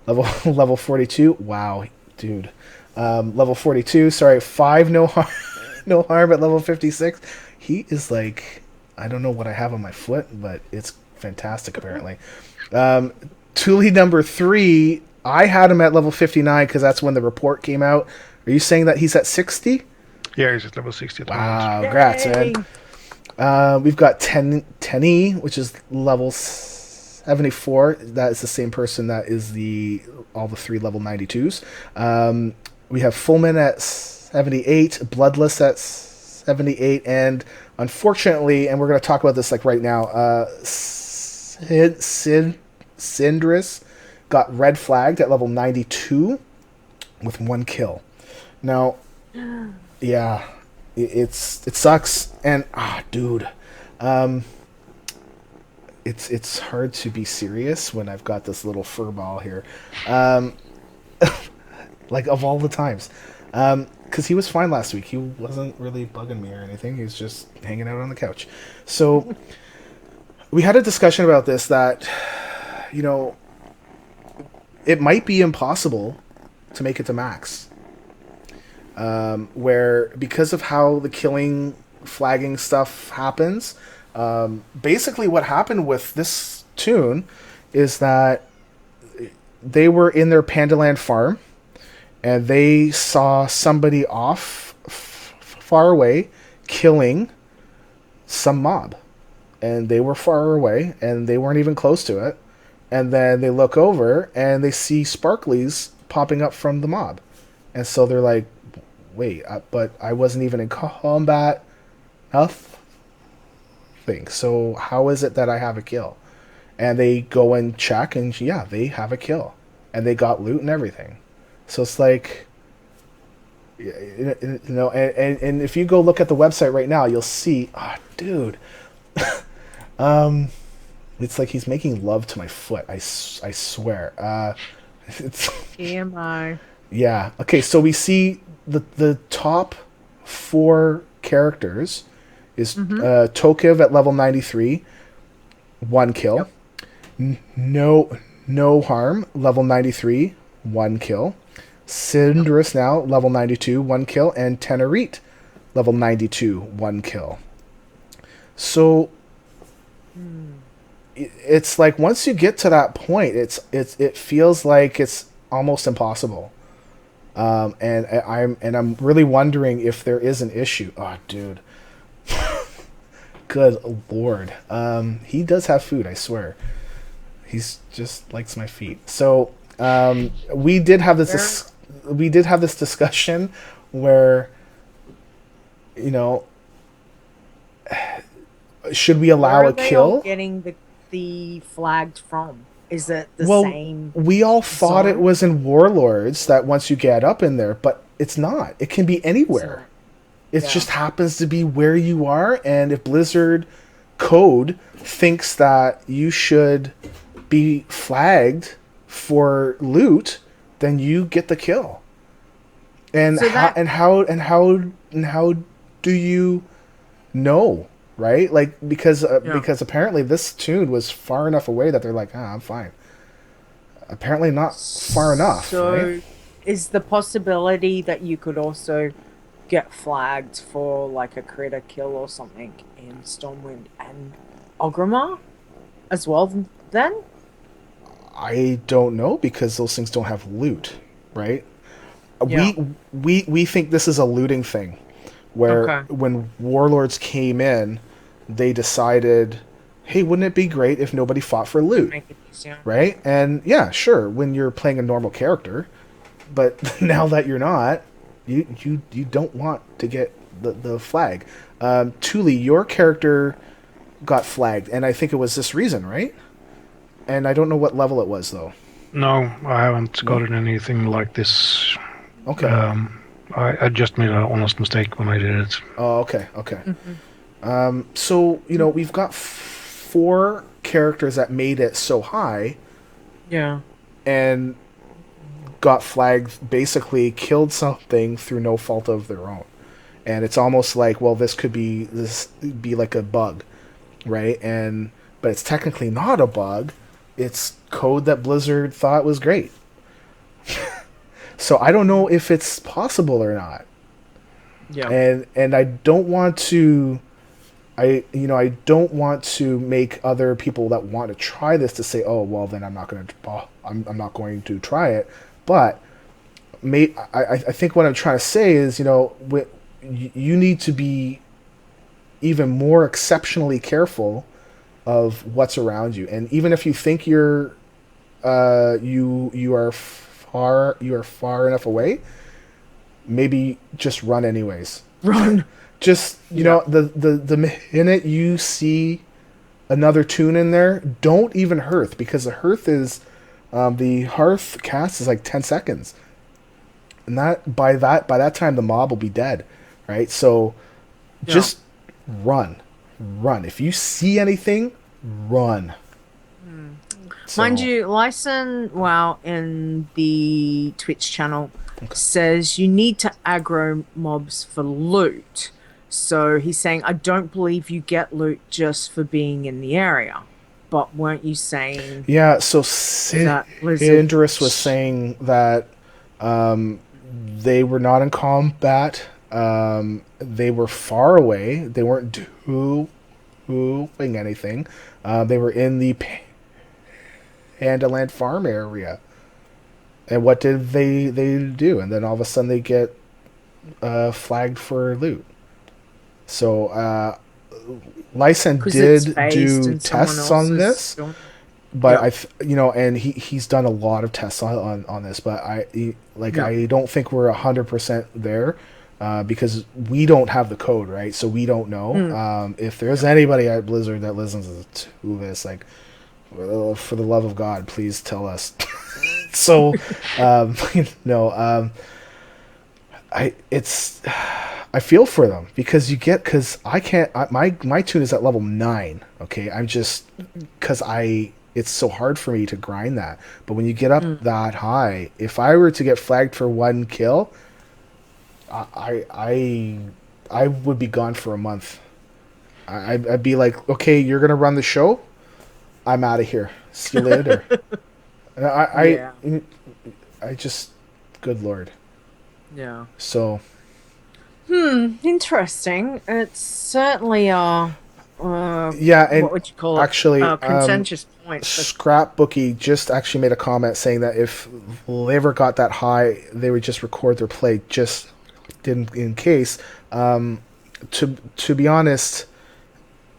level 42. Wow, dude. Level 42. Sorry, 5 no harm at level 56. He is like, I don't know what I have on my foot, but it's fantastic apparently. Tulli number 3. I had him at level 59 because that's when the report came out. Are you saying that he's at 60? Yeah, he's at level 60 at the moment. Wow, congrats, man. We've got Tenny, which is level 74. That is the same person that is all the 3 level 92s. We have Fullman at 78, Bloodless at 78, and unfortunately, and we're going to talk about this like right now, Syndris got red flagged at level 92 with 1 kill. Now, yeah, it sucks, and dude, it's hard to be serious when I've got this little fur ball here, like of all the times, because he was fine last week. He wasn't really bugging me or anything. He was just hanging out on the couch. So we had a discussion about this that, it might be impossible to make it to max. Where, because of how the killing, flagging stuff happens, basically what happened with this toon is that they were in their Pandaland farm, and they saw somebody off far away killing some mob. And they were far away, and they weren't even close to it. And then they look over, and they see sparklies popping up from the mob. And so they're like, wait, but I wasn't even in combat. Nothing. So how is it that I have a kill? And they go and check, and yeah, they have a kill, and they got loot and everything. So it's like, you know, and if you go look at the website right now, you'll see, dude, it's like he's making love to my foot. I swear. It's EMI. yeah. Okay, so we see the top 4 characters is Tokiv at level 93, 1 kill. Yep. No harm, level 93, 1 kill. Cindrus now, level 92, 1 kill. And Tenerit, level 92, 1 kill. So it's like once you get to that point, it feels like it's almost impossible. And I'm really wondering if there is an issue. Oh, dude. Good lord. He does have food, I swear. He's just likes my feet. So we did have this discussion where, you know, should we allow a kill? Where are they all getting the flagged from? Is it the same? We all thought it was in Warlords that once you get up in there, but it's not. It can be anywhere. It just happens to be where you are, and if Blizzard code thinks that you should be flagged for loot, then you get the kill. And So how do you know, right? Like because apparently this tune was far enough away that they're like, I'm fine. Apparently not far enough. So right? is the possibility that you could also get flagged for like a critter kill or something in Stormwind and Orgrimmar as well then? I don't know, because those things don't have loot, right? Yeah. We think this is a looting thing, where when Warlords came in, they decided, hey, wouldn't it be great if nobody fought for loot, Make it easier. right? And yeah, sure, when you're playing a normal character, but now that you're not, you don't want to get the flag. Tulli, your character got flagged, and I think it was this reason, right? And I don't know what level it was, though. No, I haven't gotten anything like this. Okay. I just made an honest mistake when I did it. Oh, okay. So, you know, we've got 4 characters that made it so high. Yeah. And got flagged, basically killed something through no fault of their own. And it's almost like, well, this could be like a bug, right? But it's technically not a bug. It's code that Blizzard thought was great. So I don't know if it's possible or not. Yeah. And I don't want to don't want to make other people that want to try this to say, oh, well, then I'm not going to try it. But I think what I'm trying to say is, you know, you need to be even more exceptionally careful of what's around you. And even if you think you are far enough away, maybe just run anyways. Run. Just, you know, the minute you see another tune in there, don't even hearth, because the hearth is the hearth cast is like 10 seconds. And by that time the mob will be dead, right? So just run. If you see anything, run. So, Mind you, Lyson, in the Twitch channel says you need to aggro mobs for loot. So he's saying, I don't believe you get loot just for being in the area. But weren't you saying... Yeah, so Cindrus was saying that they were not in combat. They were far away. They weren't doing anything. They were in the Pandaland farm area. And what did they do? And then all of a sudden they get flagged for loot. So Lyson did do tests on this, but and he's done a lot of tests on this. But I don't think we're 100% there. because we don't have the code, right? So we don't know. If there's anybody at Blizzard that listens to this, like, for the love of God, please tell us. So, I feel for them because I can't. My tune is at level 9. Okay, I'm just because it's so hard for me to grind that. But when you get up that high, if I were to get flagged for 1 kill, I would be gone for a month. I'd be like, okay, you're gonna run the show. I'm out of here. See you later. I just, good Lord. Yeah. So. Interesting. It's certainly Yeah, and what would you call it? Actually, contentious point. Scrapbookie just actually made a comment saying that if they ever got that high, they would just record their play just in case. To be honest,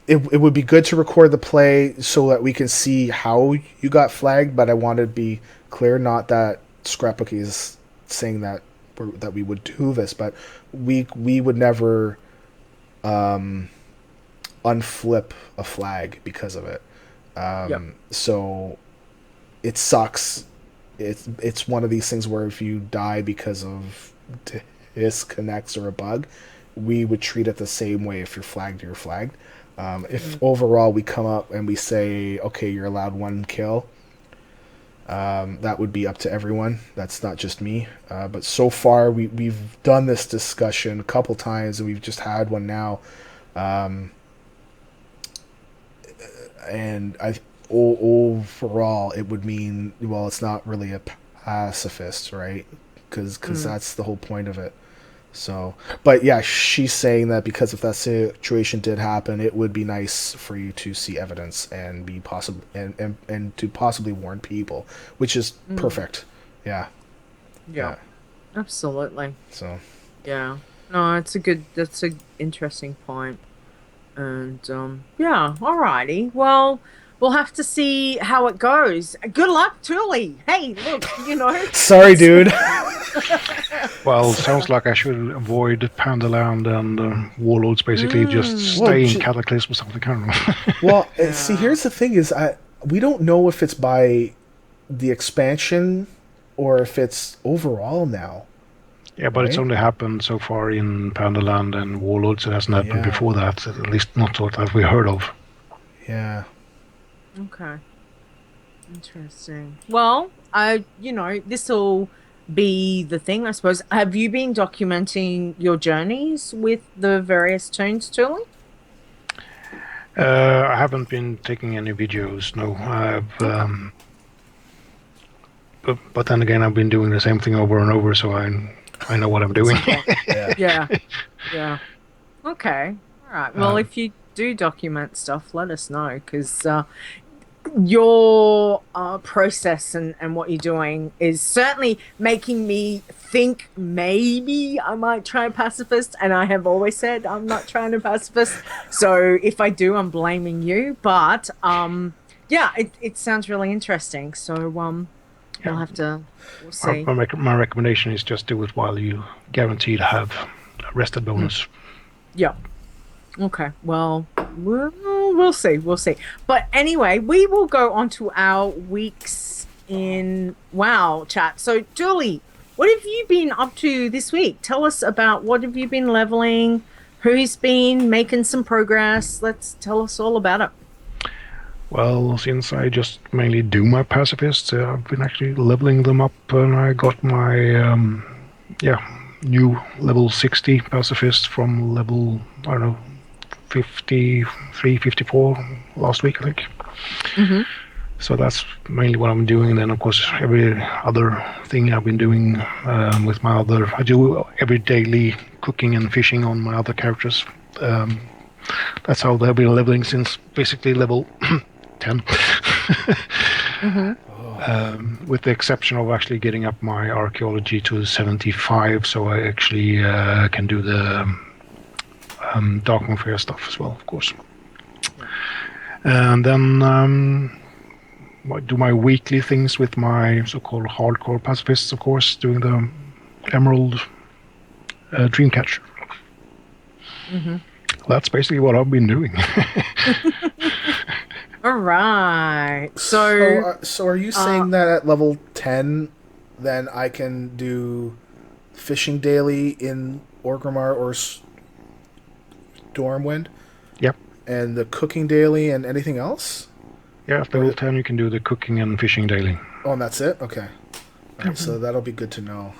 it would be good to record the play so that we can see how you got flagged. But I want to be clear, not that Scrapbookie is saying that we would do this, but we would never unflip a flag because of it. So it sucks. It's one of these things where if you die because of disconnects or a bug, we would treat it the same way. If you're flagged, you're flagged. If overall we come up and we say, okay, you're allowed 1 kill, that would be up to everyone. That's not just me. But so far, we've done this discussion a couple times, and we've just had one now. And overall, it would mean, well, it's not really a pacifist, right? Because that's the whole point of it. So, but yeah, she's saying that because if that situation did happen, it would be nice for you to see evidence and be possible and to possibly warn people, which is perfect. Yeah. Absolutely. So. Yeah. No, that's a interesting point. And alrighty. Well, we'll have to see how it goes. Good luck, Tulli. Hey, look, Sorry, dude. Well, sounds like I should avoid Pandaland and Warlords, basically just stay in Cataclysm or something. I don't know. Well, see, here's the thing: is we don't know if it's by the expansion or if it's overall now. Yeah, but It's only happened so far in Pandaland and Warlords. It hasn't happened before that, at least not that we heard of. Yeah. Okay. Interesting. Well, this'll be the thing, I suppose. Have you been documenting your journeys with the various Toons, Tulli? I haven't been taking any videos, no. But then again, I've been doing the same thing over and over, so I know what I'm doing. Yeah. Okay. All right. Well, if you do document stuff, let us know, because your process and what you're doing is certainly making me think maybe I might try pacifist, and I have always said I'm not trying to pacifist. So if I do, I'm blaming you. But it sounds really interesting. So we'll see. My recommendation is just do it while you guarantee to have a rested bonus. Yeah. Okay. Well, we'll see. We'll see. But anyway, we will go on to our weeks in WoW chat. So, Tulli, what have you been up to this week? Tell us about what have you been leveling, who's been making some progress. Tell us all about it. Well, since I just mainly do my pacifists, I've been actually leveling them up, and I got my new level 60 pacifist from level, I don't know, 53, 54 last week, I think. Mm-hmm. So that's mainly what I'm doing. And then, of course, every other thing I've been doing with my other... I do every daily cooking and fishing on my other characters. That's how they've been leveling since basically level 10. Mm-hmm. With the exception of actually getting up my archaeology to 75, so I actually can do the Dark Fair stuff as well, of course. And then do my weekly things with my so-called hardcore pacifists, of course, doing the Emerald Dreamcatcher. Mm-hmm. That's basically what I've been doing. All right. So are you saying that at level 10, then I can do fishing daily in Orgrimmar or Stormwind? Yep. And the cooking daily and anything else? Yeah, at level 10 you can do the cooking and fishing daily. Oh, and that's it? Okay. All right, so that'll be good to know.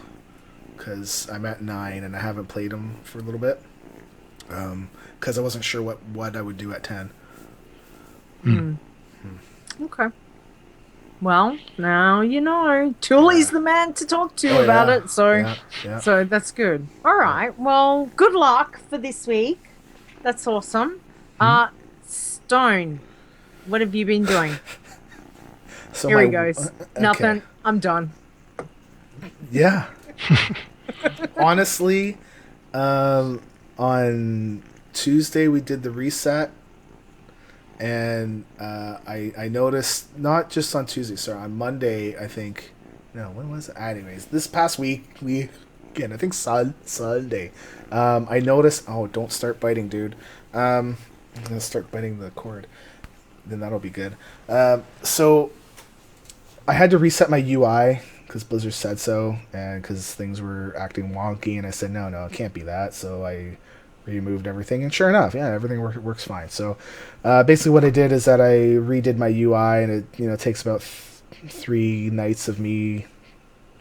Because I'm at 9 and I haven't played them for a little bit. Because I wasn't sure what I would do at 10. Okay. Well, now you know. Tulli's the man to talk to about it, so so that's good. All right. Well, good luck for this week. That's awesome. Stone, what have you been doing? So Here he goes. Nothing. I'm done. Yeah. Honestly, on Tuesday we did the reset, and I noticed, not just on Tuesday, sorry, on Monday, I think. No, when was it? Anyways, this past week, I think Sunday, I noticed, oh, don't start biting, dude. I'm going to start biting the cord. Then that'll be good. So I had to reset my UI because Blizzard said so, and because things were acting wonky, and I said, no, it can't be that. So I removed everything, and sure enough, everything works fine. So basically what I did is that I redid my UI, and it takes about 3 nights of me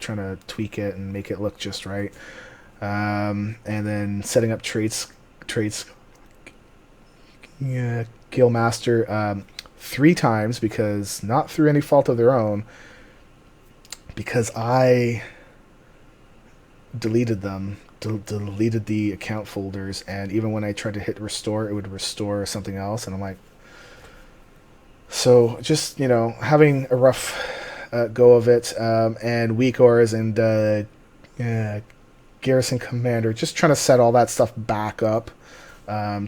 trying to tweak it and make it look just right, and then setting up trades Guildmaster 3 times, because not through any fault of their own, because I deleted them, deleted the account folders, and even when I tried to hit restore, it would restore something else, and I'm like, so just having a rough go of it, and weak ores and garrison commander, just trying to set all that stuff back up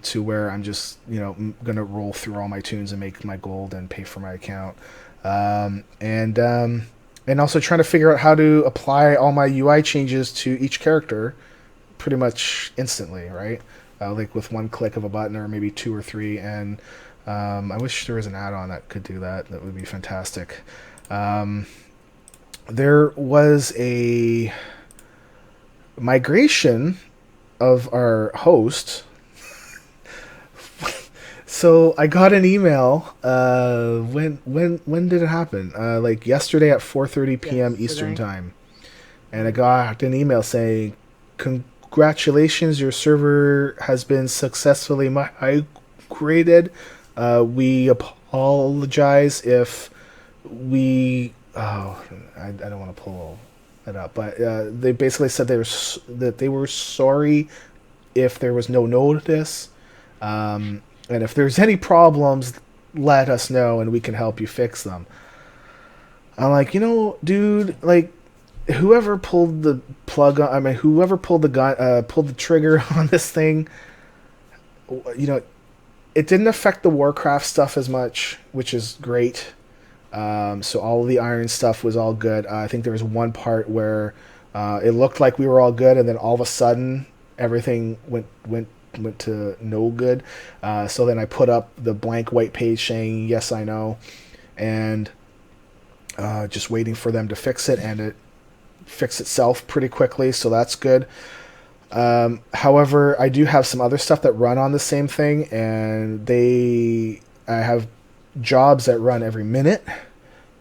to where I'm just gonna roll through all my tunes and make my gold and pay for my account, and also trying to figure out how to apply all my UI changes to each character pretty much instantly, right? Like with one click of a button, or maybe 2 or 3, and I wish there was an add-on that could do that. That would be fantastic. There was a migration of our host. So I got an email. When did it happen? Like yesterday at 4:30 p.m. Eastern time, and I got an email saying, "Congratulations, your server has been successfully migrated. We apologize if we." Oh, I don't want to pull it up, but they basically said that they were sorry if there was no notice. And if there's any problems, let us know and we can help you fix them. I'm like, dude, like, whoever pulled the plug on, whoever pulled the gun, pulled the trigger on this thing, it didn't affect the Warcraft stuff as much, which is great. So all of the iron stuff was all good. I think there was one part where it looked like we were all good, and then all of a sudden everything went to no good. So then I put up the blank white page saying, yes, I know, and just waiting for them to fix it, and it fixed itself pretty quickly, so that's good. However, I do have some other stuff that run on the same thing, and I have jobs that run every minute,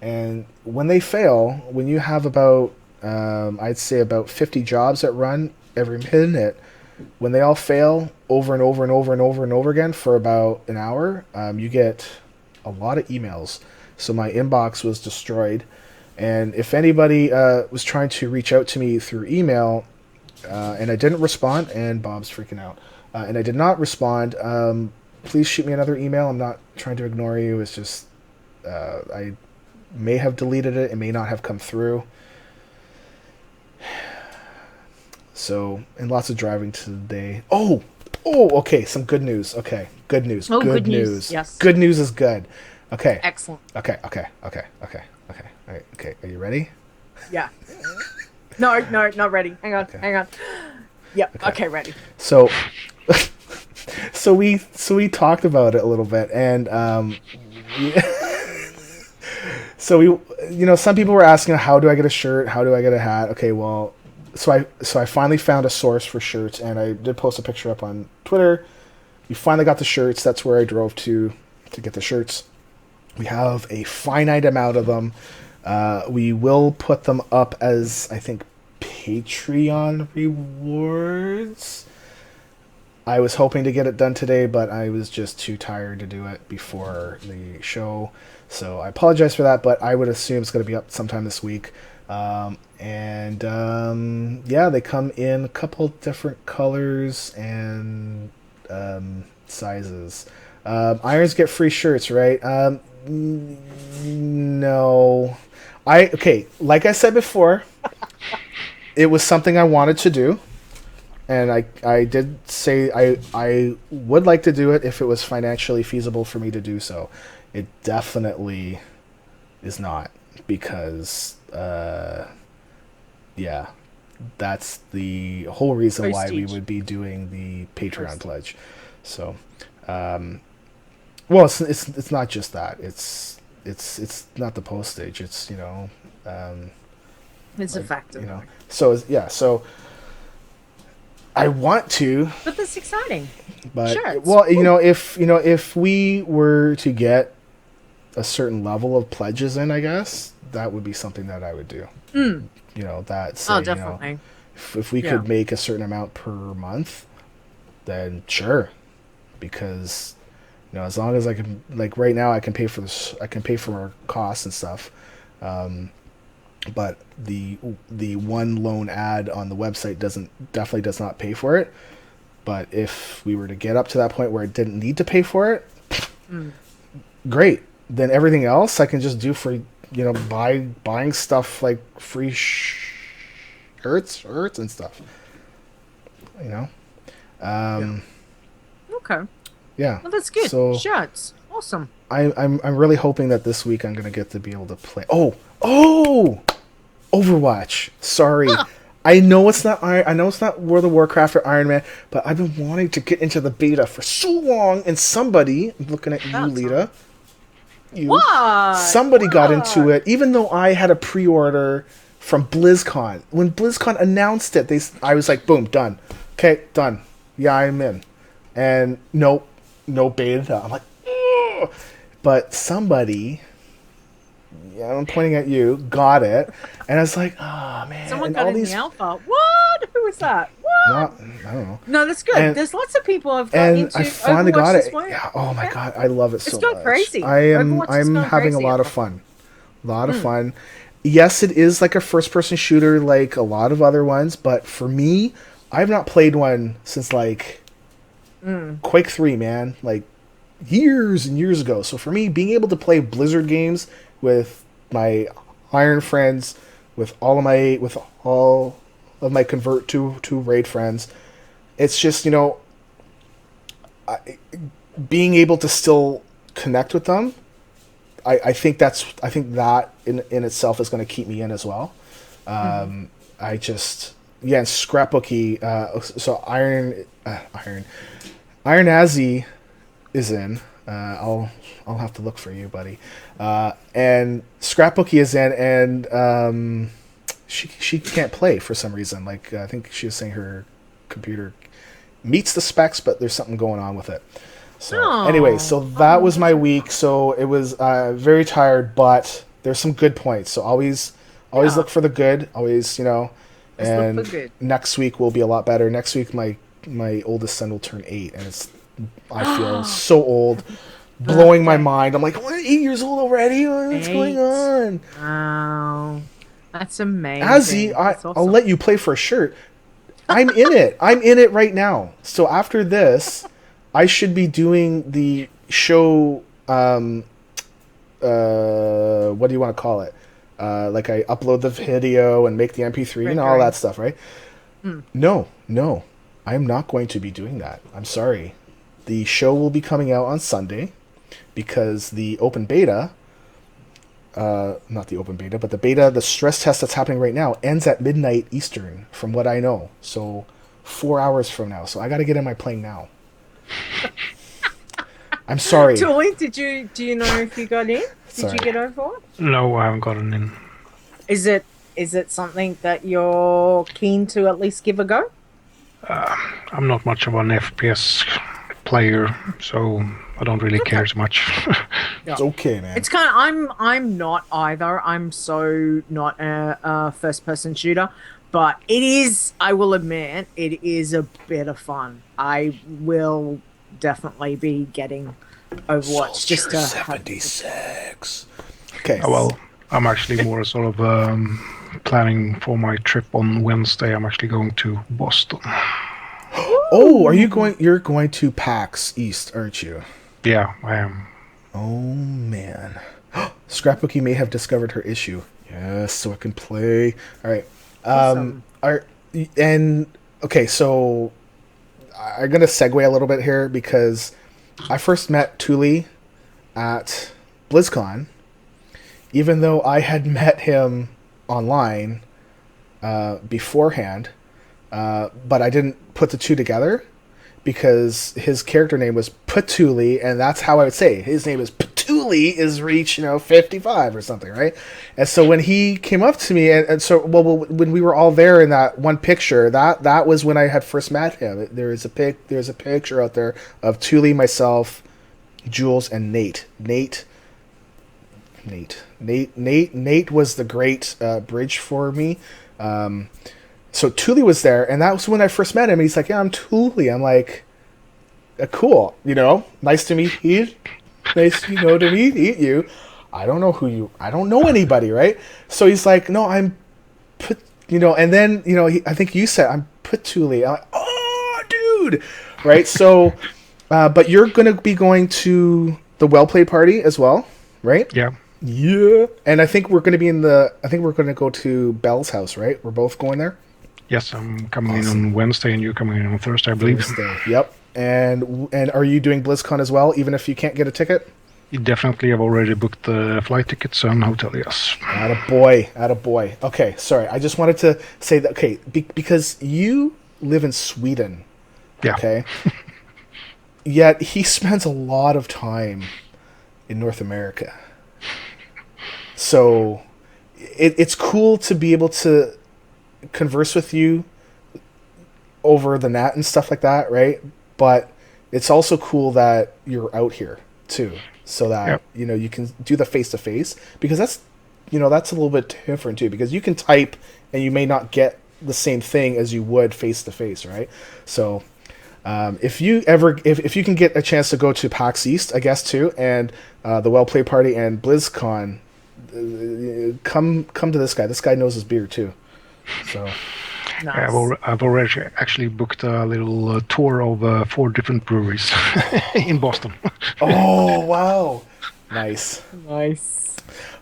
and when they fail, when you have about I'd say about 50 jobs that run every minute, when they all fail over and over and over and over and over again for about an hour, you get a lot of emails. So my inbox was destroyed. And if anybody was trying to reach out to me through email, and I didn't respond, and Bob's freaking out, and I did not respond, please shoot me another email. I'm not trying to ignore you. It's just I may have deleted it. It may not have come through. So, and lots of driving today. Oh, okay, some good news. Okay, good news. Oh, good news. Yes. Good news is good. Okay. Excellent. Okay. All right, okay, are you ready? Yeah. No, not ready. Hang on. Yep. Okay, ready. So, so we talked about it a little bit, and so some people were asking, how do I get a shirt? How do I get a hat? Okay, well, so I finally found a source for shirts, and I did post a picture up on Twitter. We finally got the shirts. That's where I drove to get the shirts. We have a finite amount of them. We will put them up as, I think, Patreon rewards. I was hoping to get it done today, but I was just too tired to do it before the show. So I apologize for that, but I would assume it's going to be up sometime this week. Yeah, they come in a couple different colors and sizes. Irons get free shirts, right? No. Like I said before, it was something I wanted to do. And I did say I would like to do it if it was financially feasible for me to do so. It definitely is not, because, yeah, that's the whole reason why we would be doing the Patreon pledge. So, well, it's not just that. It's not the postage. It's it's a factor. So yeah, so. I want to, but that's exciting. But sure, well, if we were to get a certain level of pledges in, I guess that would be something that I would do. That's definitely. If we could make a certain amount per month, then sure, because as long as I can, like right now, I can pay for this. I can pay for our costs and stuff. But the one lone ad on the website definitely does not pay for it. But if we were to get up to that point where it didn't need to pay for it, great. Then everything else I can just do for buying stuff like free shirts and stuff. Okay. Yeah. Well, that's good. So, shirts, awesome. I'm really hoping that this week I'm gonna get to be able to play. Oh, Overwatch. Sorry. I know it's not World of Warcraft or Iron Man, but I've been wanting to get into the beta for so long, and somebody, I'm looking at you, Leeta. Somebody got into it, even though I had a pre-order from BlizzCon. When BlizzCon announced it, I was like, boom, done. Okay, done. Yeah, I'm in. And no beta. I'm like, ugh. But somebody, I'm pointing at you, got it, and I was like, oh man. Someone got in the alpha. What? Who was that? What? I don't know. No, that's good. There's lots of people have gotten into I finally Overwatch got it. Yeah. Oh my god, I love it so much. It's gone crazy. I'm having a lot of fun. Fun. Yes, it is like a first-person shooter like a lot of other ones, but for me, I've not played one since like Quake 3, man. Like years and years ago. So for me, being able to play Blizzard games with my Iron friends, with all of my convert to raid friends, it's just being able to still connect with them. I think that in itself is going to keep me in as well. And Scrapbooky. So Iron Azzy is in. I'll have to look for you, buddy. And Scrapbooky is in, and she can't play for some reason. Like I think she was saying her computer meets the specs, but there's something going on with it. So anyway, so that was my week. So it was very tired, but there's some good points. So always look for the good. Always, and next week will be a lot better. Next week, my oldest son will turn 8, and I feel so old, blowing my mind. I'm like, what, 8 years old already? What's going on? Wow, that's amazing. Azzy, I'll let you play for a shirt. I'm in it. I'm in it right now. So after this, I should be doing the show. What do you want to call it? Like I upload the video and make the MP3 and all that stuff, right? No, I'm not going to be doing that. I'm sorry. The show will be coming out on Sunday because the open beta, not the open beta, but the stress test that's happening right now ends at midnight Eastern, from what I know. So 4 hours from now, so I got to get in my plane now. I'm sorry. Tulli, do you know if you got in? Did you get Overwatch? No, I haven't gotten in. Is it something that you're keen to at least give a go? I'm not much of an FPS player, so I don't really care so much. It's okay, man. It's kind of I'm not either. I'm so not a first person shooter, but it is. I will admit it is a bit of fun. I will definitely be getting Overwatch Soldier just to 76. Okay. Well, I'm actually more sort of planning for my trip on Wednesday. I'm actually going to Boston. Oh, are you going? You're going to PAX East, aren't you? Yeah, I am. Oh man, Scrapbookie may have discovered her issue. Yes, so I can play. All right. Awesome. Okay, so I'm gonna segue a little bit here because I first met Ptulli at BlizzCon, even though I had met him online beforehand, but I didn't put the two together because his character name was Ptulli, and that's how I would say it. His name is Ptulli is reach 55 or something, right? And so when he came up to me, and so when we were all there in that one picture, that was when I had first met him. There's a picture out there of Tulli, myself, Jules, and Nate. Nate was the great bridge for me. So Tulli was there, and that was when I first met him. And he's like, "Yeah, I'm Tulli." I'm like, "Cool, nice to meet you. Nice, to meet you. I don't know who you. I don't know anybody, right?" So he's like, "No, I'm, And then I think you said I'm Ptulli. I'm like, "Oh, dude, right?" So, but you're gonna be going to the Well Played party as well, right? Yeah. Yeah. And I think we're gonna be I think we're gonna go to Belle's house, right? We're both going there. Yes, I'm coming in on Wednesday, and you're coming in on Thursday, I believe. Thursday. Yep. And are you doing BlizzCon as well, even if you can't get a ticket? Definitely, I've already booked the flight tickets and hotel, yes. Attaboy. Okay, sorry. I just wanted to say that, because you live in Sweden, Yeah. okay? Yet he spends a lot of time in North America. So it's cool to be able to converse with you over the net and stuff like that, right? But it's also cool that you're out here too, so that you can do the face to face, because that's a little bit different too, because you can type and you may not get the same thing as you would face to face, right? So if you can get a chance to go to PAX East, I guess too, and the Well Play Party and BlizzCon, come to this guy. This guy knows his beer too. So Nice. I've already actually booked a little tour of 4 different breweries in Boston. Oh wow, nice.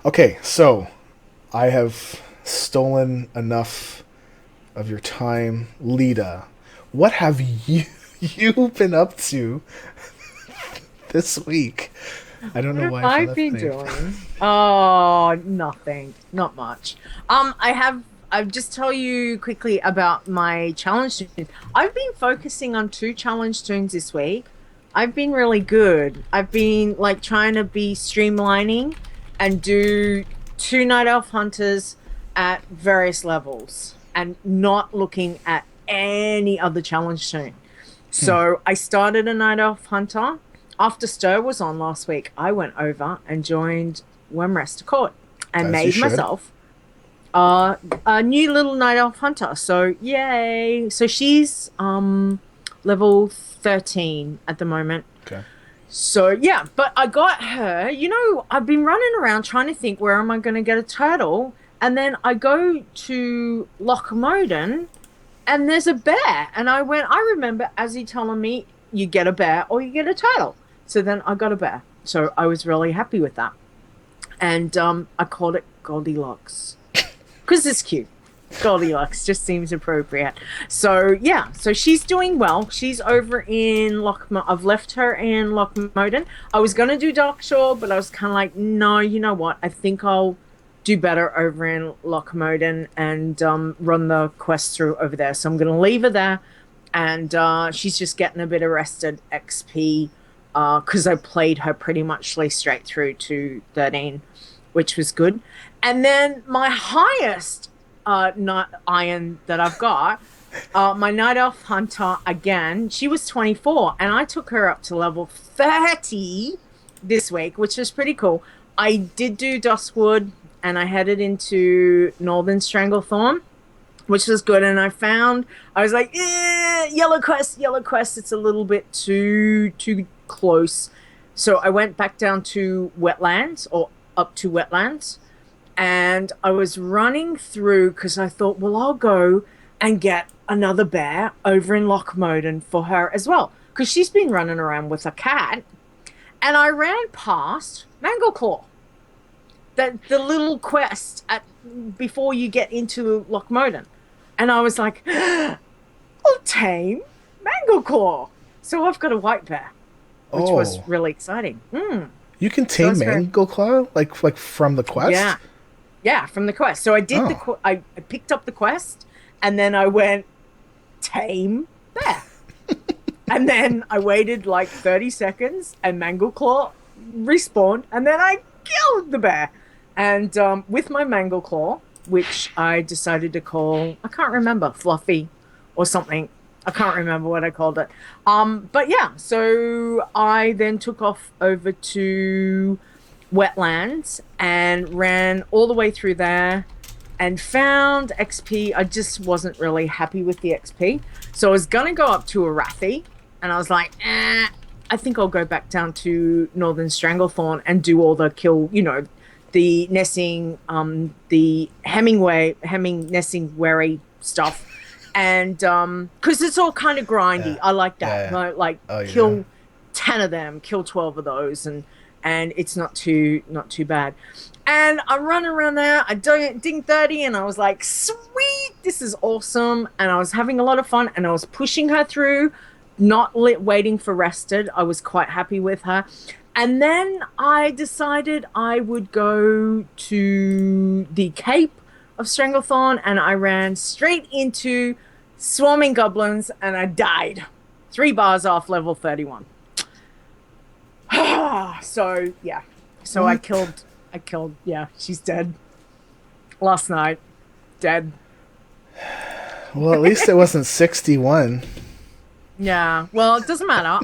Okay, so I have stolen enough of your time, Leeta. What have you been up to this week? I don't know why I've been doing. Oh, nothing. Not much. I'll just tell you quickly about my challenge tunes. I've been focusing on 2 challenge tunes this week. I've been really good. I've been trying to be streamlining and do 2 Night Elf Hunters at various levels and not looking at any other challenge tune. So I started a Night Elf Hunter. After Stir was on last week, I went over and joined Wemrest Court and made myself a new little Night Elf Hunter. So yay! So she's level 13 at the moment. Okay. So yeah, but I got her. I've been running around trying to think, where am I going to get a turtle? And then I go to Lochmoden, and there's a bear. And I remember Azzy telling me, you get a bear or you get a turtle. So then I got a bear. So I was really happy with that. And I called it Goldilocks. Because it's cute. Goldilocks just seems appropriate. So yeah, so she's doing well. She's over in I've left her in Lochmoden. I was going to do Darkshore, but I was kind of like, no, you know what? I think I'll do better over in Lochmoden and run the quest through over there. So I'm going to leave her there. and she's just getting a bit of rested XP because I played her pretty much straight through to 13, which was good. And then my highest iron that I've got, my Night Elf Hunter, again, she was 24, and I took her up to level 30 this week, which is pretty cool. I did do Duskwood, and I headed into Northern Stranglethorn, which was good. And I was like, Yellow Quest, it's a little bit too close. So I went back down to Wetlands, or up to Wetlands, and I was running through because I thought, well, I'll go and get another bear over in Lochmoden for her as well, because she's been running around with a cat. And I ran past Mangleclaw, the little quest before you get into Lochmoden. And I was like, I'll tame Mangleclaw. So I've got a white bear, which was really exciting. You can tame Mangleclaw, like from the quest? Yeah, from the quest. So I did I picked up the quest, and then I went tame bear. And then I waited like 30 seconds, and Mangleclaw respawned, and then I killed the bear. And with my Mangleclaw, which I decided to call, I can't remember, Fluffy or something. I can't remember what I called it. But yeah, so I then took off over to Wetlands and ran all the way through there and found XP. I just wasn't really happy with the XP. So I was going to go up to Arathi, and I was like, I think I'll go back down to Northern Stranglethorn and do all the kill, the nesting, the hemming nesting wary stuff. And because it's all kind of grindy. I like that. Kill 10 of them, kill 12 of those, and it's not too bad. And I run around there, I ding 30, and I was like, sweet, this is awesome. And I was having a lot of fun, and I was pushing her through, not waiting for rested. I was quite happy with her. And then I decided I would go to the Cape of Stranglethorn, and I ran straight into swarming goblins, and I died 3 bars off level 31. So yeah, so I killed, yeah, she's dead last night, dead. Well, at least it wasn't 61. Yeah, well, it doesn't matter.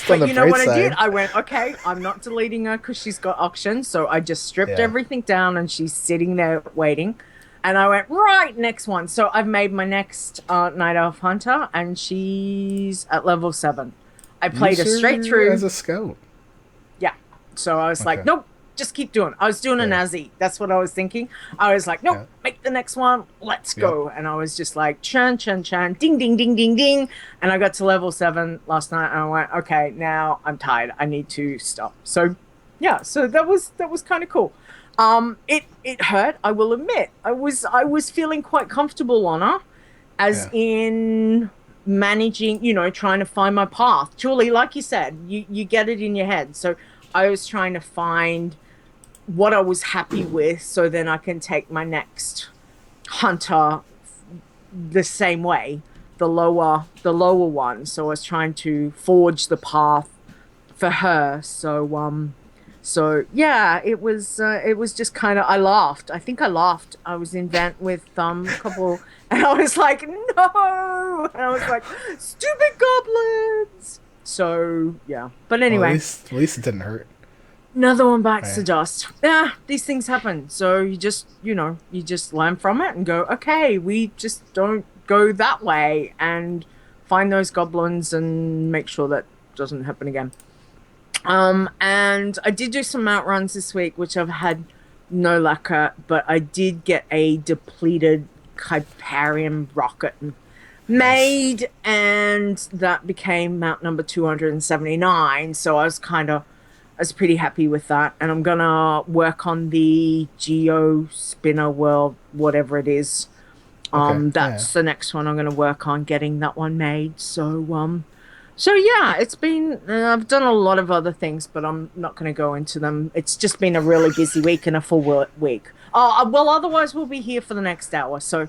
But you know what I did? I went, okay, I'm not deleting her because she's got auction, so I just stripped everything down, and she's sitting there waiting. And I went, right, next one. So I've made my next Night Elf Hunter, and she's at level 7. I played her straight through. As a scout. Yeah. So I was like, nope, just keep doing. I was doing a Nazi. That's what I was thinking. I was like, nope, make the next one. Let's go. And I was just like, churn, ding, ding, ding, ding, ding. And I got to level 7 last night, and I went, okay, now I'm tired. I need to stop. So, yeah, so that was kind of cool. It hurt, I will admit. I was feeling quite comfortable on her, as in managing, trying to find my path. Truly, like you said, you get it in your head. So I was trying to find what I was happy with, so then I can take my next hunter the same way, the lower one. So I was trying to forge the path for her. So yeah, it was just kind of, I laughed. I think I laughed. I was in Vent with a couple, and I was like, no, and I was like, stupid goblins. So yeah, but anyway, well, at least it didn't hurt. Another one bites the dust. Yeah, these things happen. So you just learn from it and go, okay, we just don't go that way, and find those goblins and make sure that doesn't happen again. And I did do some mount runs this week, which I've had no luck at, but I did get a depleted Kyparium rocket made, and that became mount number 279. So I was pretty happy with that, and I'm gonna work on the Geo Spinner World, whatever it is. That's the next one I'm gonna work on getting that one made. So So yeah, it's been. I've done a lot of other things, but I'm not going to go into them. It's just been a really busy week and a full week. Well, otherwise we'll be here for the next hour, so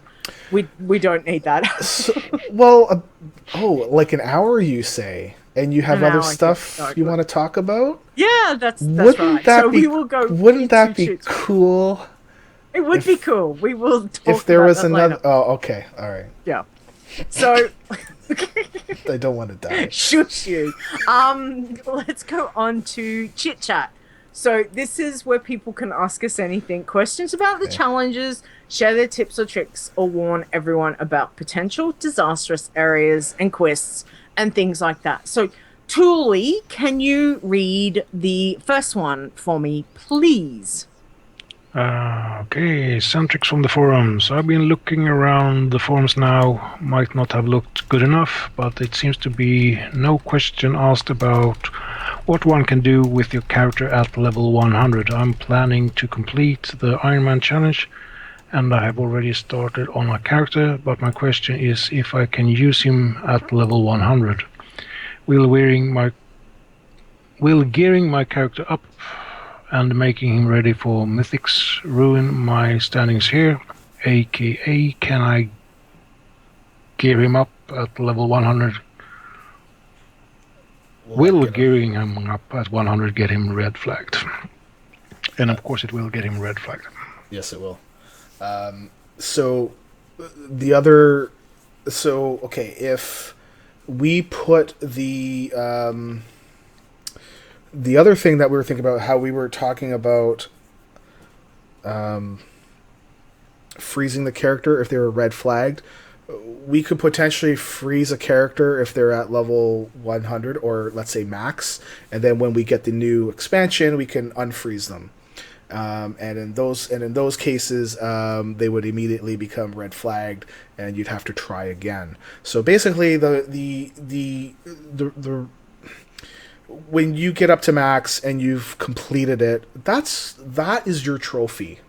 we don't need that. So, well, like an hour, you say, and you have An other hour, stuff yeah. you want to talk about? Yeah, that's Wouldn't right. that So be? we will go. Wouldn't that be Chit Chat. cool? It would be cool. We will talk If there about was that another. later. Oh, okay, all right. Yeah. So. I don't want to die. Shush you. Let's go on to Chit Chat. So this is where people can ask us anything, questions about the challenges, share their tips or tricks, or warn everyone about potential disastrous areas and quests and things like that. So, Tulli, can you read the first one for me, please? Okay, Centrics from the forums. I've been looking around the forums now. Might not have looked good enough, but it seems to be no question asked about what one can do with your character at level 100. I'm planning to complete the Iron Man challenge, and I have already started on a character, but my question is if I can use him at level 100. Will gearing my character up and making him ready for mythics ruin my standings here, aka can I gear him up at level 100? Will gearing him up at 100 get him red flagged? And of course it will get him red flagged. Yes, it will. So the other, if we put the other thing that we were thinking about, how we were talking about freezing the character if they were red flagged, we could potentially freeze a character if they're at level 100 or let's say max, and then when we get the new expansion, we can unfreeze them. And in those cases, they would immediately become red flagged, and you'd have to try again. So basically, the when you get up to max and you've completed it, that is your trophy.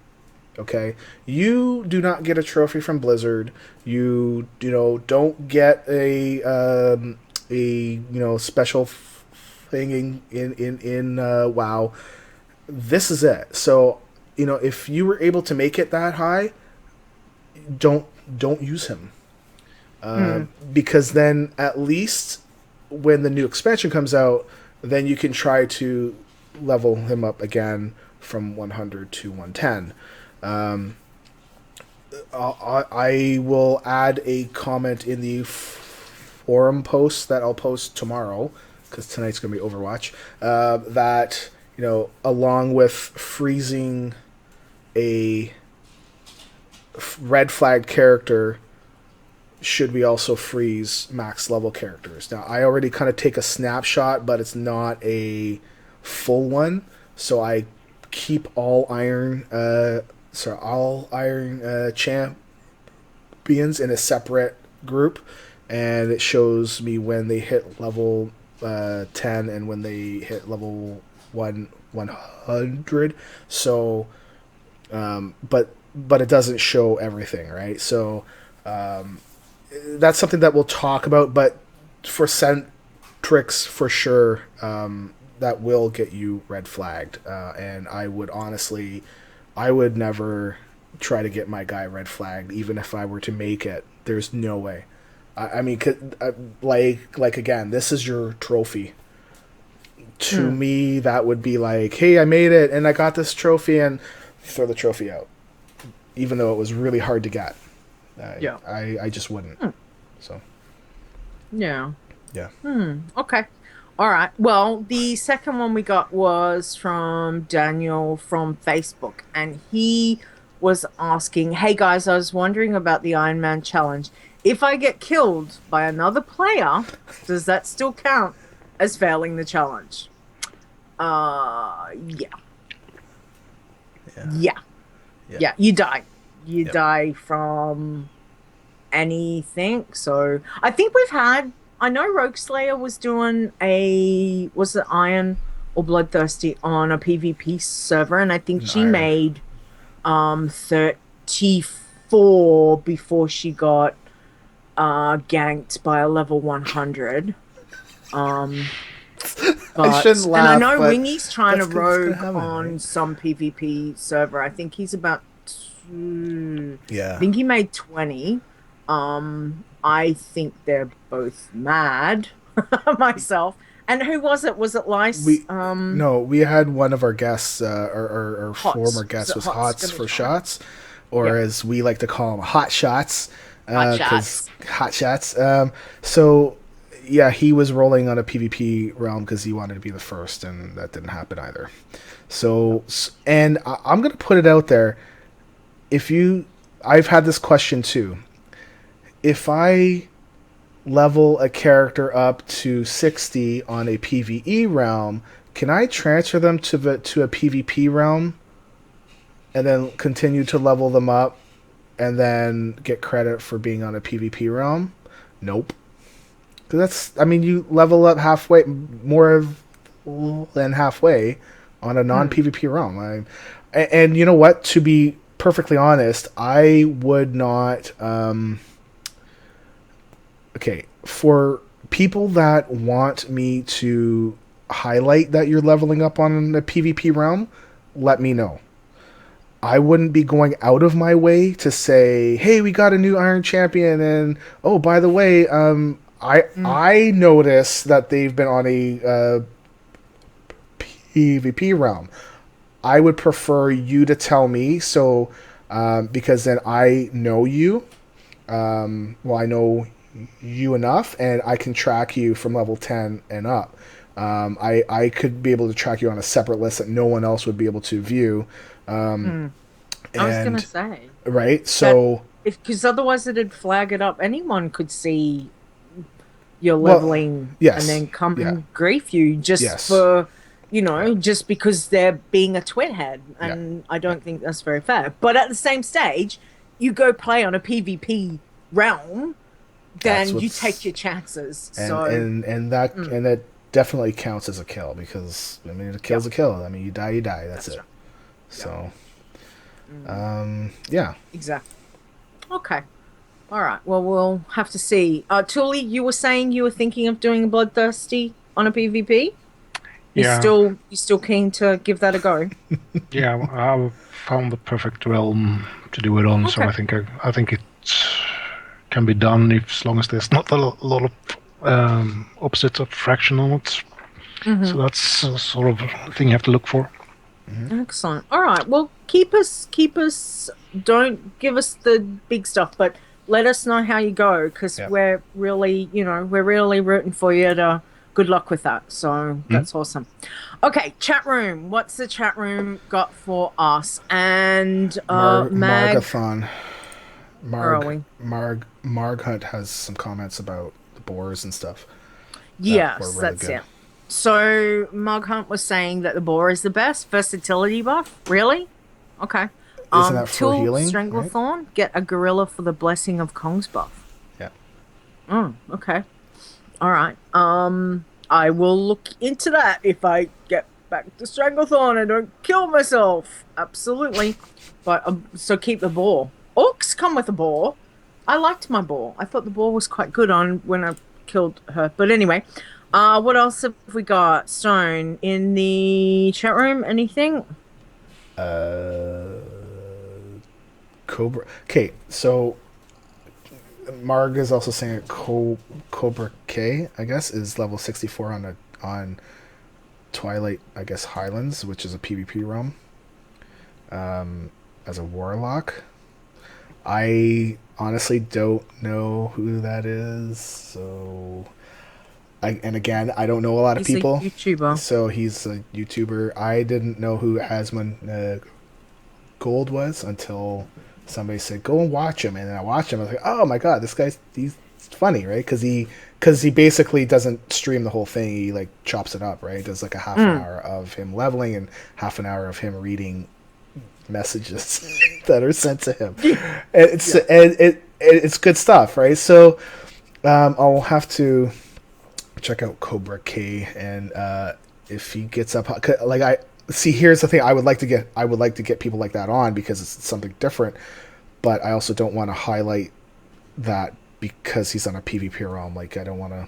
Okay, you do not get a trophy from Blizzard. You don't get a special thing in WoW. This is it. So if you were able to make it that high, don't use him, because then at least when the new expansion comes out, then you can try to level him up again from 100 to 110. I will add a comment in the forum post that I'll post tomorrow, because tonight's going to be Overwatch, that, along with freezing a red flagged character, should we also freeze max level characters? Now, I already kind of take a snapshot, but it's not a full one, so I keep all iron champions in a separate group, and it shows me when they hit level 10 and when they hit level 100. So, but it doesn't show everything, right? So, that's something that we'll talk about, but for Centrics, for sure, that will get you red flagged. And I would never try to get my guy red flagged, even if I were to make it. There's no way. I mean, like again, this is your trophy. To me, that would be like, hey, I made it, and I got this trophy, and throw the trophy out, even though it was really hard to get. I just wouldn't. So. Yeah. Yeah. Okay. All right. Well, the second one we got was from Daniel from Facebook, and he was asking, hey guys, I was wondering about the Iron Man challenge. If I get killed by another player, does that still count as failing the challenge? Yeah. You die. You die from anything. So I think I know Rogue Slayer was doing was it Iron or Bloodthirsty on a PvP server, and I think she made 34 before she got ganked by a level 100. I shouldn't laugh. And I know but Wingy's trying to that's what's gonna rogue happen, on right? some PvP server. I think he's about I Yeah. think he made 20. I think they're both mad. Myself. And who was it? Was it Lice? No, we had one of our guests, our Hots. former guest was Was it Hots Hots for gonna Shots, or Yep. as we like to call them, Hot Shots. Hot 'Cause Shots. Hot Shots. So, yeah, he was rolling on a PvP realm because he wanted to be the first, and that didn't happen either. So, and I'm going to put it out there. I've had this question too. If I level a character up to 60 on a PvE realm, can I transfer them to a PvP realm and then continue to level them up and then get credit for being on a PvP realm? Nope. Because you level up halfway, more than halfway on a non-PvP realm. And you know what? To be perfectly honest, I would not... Okay, for people that want me to highlight that you're leveling up on a PvP realm, let me know. I wouldn't be going out of my way to say, "Hey, we got a new Iron Champion," and oh, by the way, I noticed that they've been on a PvP realm. I would prefer you to tell me, so because then I know you. I know you enough, and I can track you from level 10 and up. I could be able to track you on a separate list that no one else would be able to view. I was gonna say, right, so because otherwise it'd flag it up. Anyone could see your leveling, yes, and then come and grief you just for just because they're being a twinhead, and I don't think that's very fair. But at the same stage, you go play on a PvP realm, then you take your chances. And that definitely counts as a kill, because a kill's a kill. You die, you die. That's it. Right. So, exactly. Okay. All right. Well, we'll have to see. Tulli, you were saying you were thinking of doing Bloodthirsty on a PvP. Yeah. You still keen to give that a go? Yeah, I found the perfect realm to do it on, so I think it can be done as long as there's not a lot of opposites of fraction on it. Mm-hmm. So that's a sort of thing you have to look for. Mm-hmm. Excellent. All right. Well, keep us. Don't give us the big stuff, but let us know how you go, because we're really rooting for you to. Good luck with that. So that's awesome. Okay, chat room. What's the chat room got for us? And Margathon. Marg Hunt has some comments about the boars and stuff. Yes, that's it. So Marg Hunt was saying that the boar is the best versatility buff. Really? Okay. Isn't that for healing? Stranglethorn. Right? Get a gorilla for the blessing of Kong's buff. Yeah. Oh, okay. All right. I will look into that if I get back to Stranglethorn and don't kill myself. Absolutely. But so keep the boar. Orcs come with a boar. I liked my boar. I thought the boar was quite good on when I killed her. But anyway, what else have we got? Stone in the chat room? Anything? Cobra. Okay, so Marg is also saying Cobra K, I guess, is level 64 on Twilight, I guess, Highlands, which is a PvP realm. As a warlock. I honestly don't know who that is, so and again, I don't know a lot of people. He's a YouTuber. So he's a YouTuber. I didn't know who Asmund Gold was until somebody said, "Go and watch him," and then I watched him. I was like, "Oh my god, he's funny, right?" Because he basically doesn't stream the whole thing. He like chops it up, right? He does like a half an hour of him leveling and half an hour of him reading messages that are sent to him. It's good stuff, right? So I'll have to check out Cobra K, and if he gets up, here's the thing. I would like to get people like that on because it's something different, but I also don't want to highlight that because he's on a PvP realm. Like, I don't want to,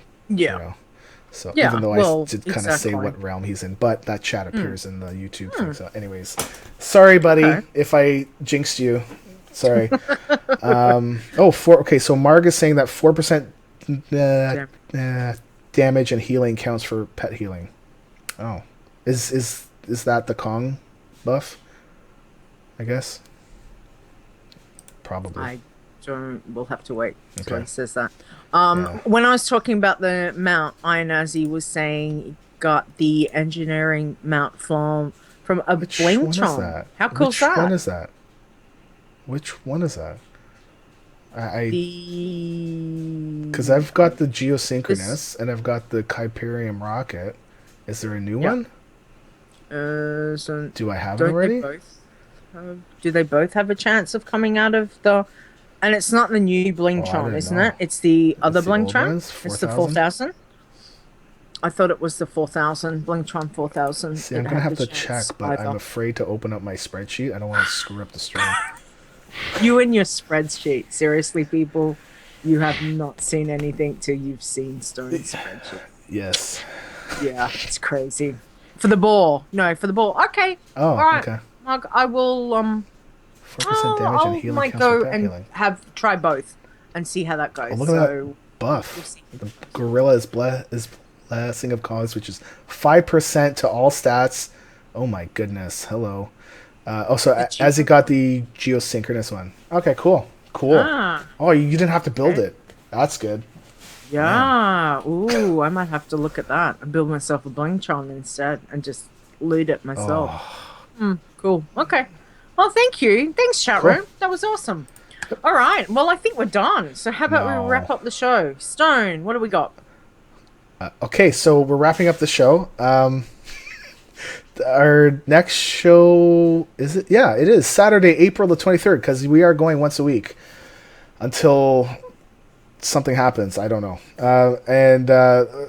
So Yeah, even though well, I did kind of say exactly. what realm he's in, but that chat appears in the YouTube thing. So, anyways, sorry, buddy, Okay. if I jinxed you. Sorry. Okay. So Marg is saying that 4% damage and healing counts for pet healing. Oh, is that the Kong buff? I guess. Probably. I don't. We'll have to wait until Okay. he says that. Yeah. When I was talking about the mount, Iron Azzy was saying he got the engineering mount from a Which bling one is chom. that? How cool Which is that? one is that? Which one is that? Because I've got the geosynchronous and I've got the Kyperium rocket. Is there a new one? So Do I have it don't already? do they both have a chance of coming out of the? And it's not the new bling Oh, I trom, don't isn't know. it? It's the other the bling old trom. ones, It's the 4,000? 4,000. I thought it was the 4,000 bling trom 4,000. See, I'm that gonna had have the to chance check, but I'm either. afraid to open up my spreadsheet. I don't want to screw up the stream. You and your spreadsheet. Seriously, people, you have not seen anything till you've seen Stone's spreadsheet. Yes. Yeah, it's crazy. For the ball. No, for the ball. Okay. Oh, All right. okay. Mark, I will 4% damage and I healing might counts for go pet and healing. try both and see how that goes. Oh, look at So that buff. we'll see. The gorilla is blessing of cause, which is 5% to all stats. Oh my goodness. Hello. As he got the geosynchronous one. Okay, cool. Oh, you didn't have to build it. That's good. Yeah. Ooh, I might have to look at that and build myself a bling charm instead and just loot it myself. Cool. Okay. Well, thank you. Thanks, chat Cool. room. That was awesome. All right. Well, I think we're done. So how about No. we wrap up the show? Stone, what do we got? Okay, so we're wrapping up the show. Our next show is it? Yeah, it is Saturday, April the 23rd, because we are going once a week until something happens. I don't know.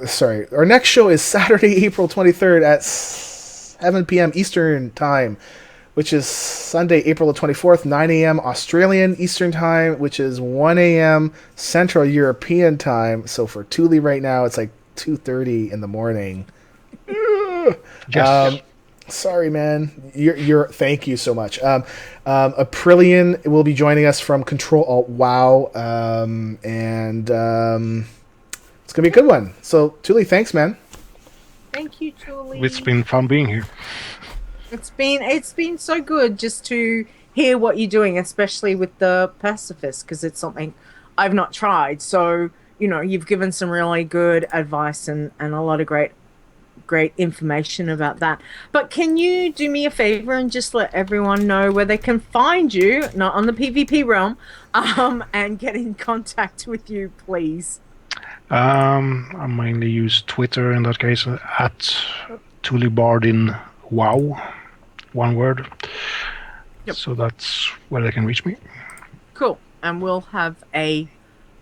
Sorry, our next show is Saturday, April 23rd at 7 p.m. Eastern Time, which is Sunday, April the 24th, 9 a.m. Australian Eastern Time, which is 1 a.m. Central European Time. So for Tulli right now, it's like 2:30 in the morning. Yes. Sorry, man. Thank you so much. Aprillian will be joining us from CtrlAltWoW, and it's gonna be a good one. So, Tulli, thanks, man. Thank you, Julie. It's been fun being here. It's been so good just to hear what you're doing, especially with the pacifist, because it's something I've not tried. So, you've given some really good advice and a lot of great information about that. But can you do me a favor and just let everyone know where they can find you, not on the PvP realm, and get in contact with you, please? I mainly use Twitter in that case, at Tullibardine WoW, one word. Yep. So that's where they can reach me. Cool. And we'll have a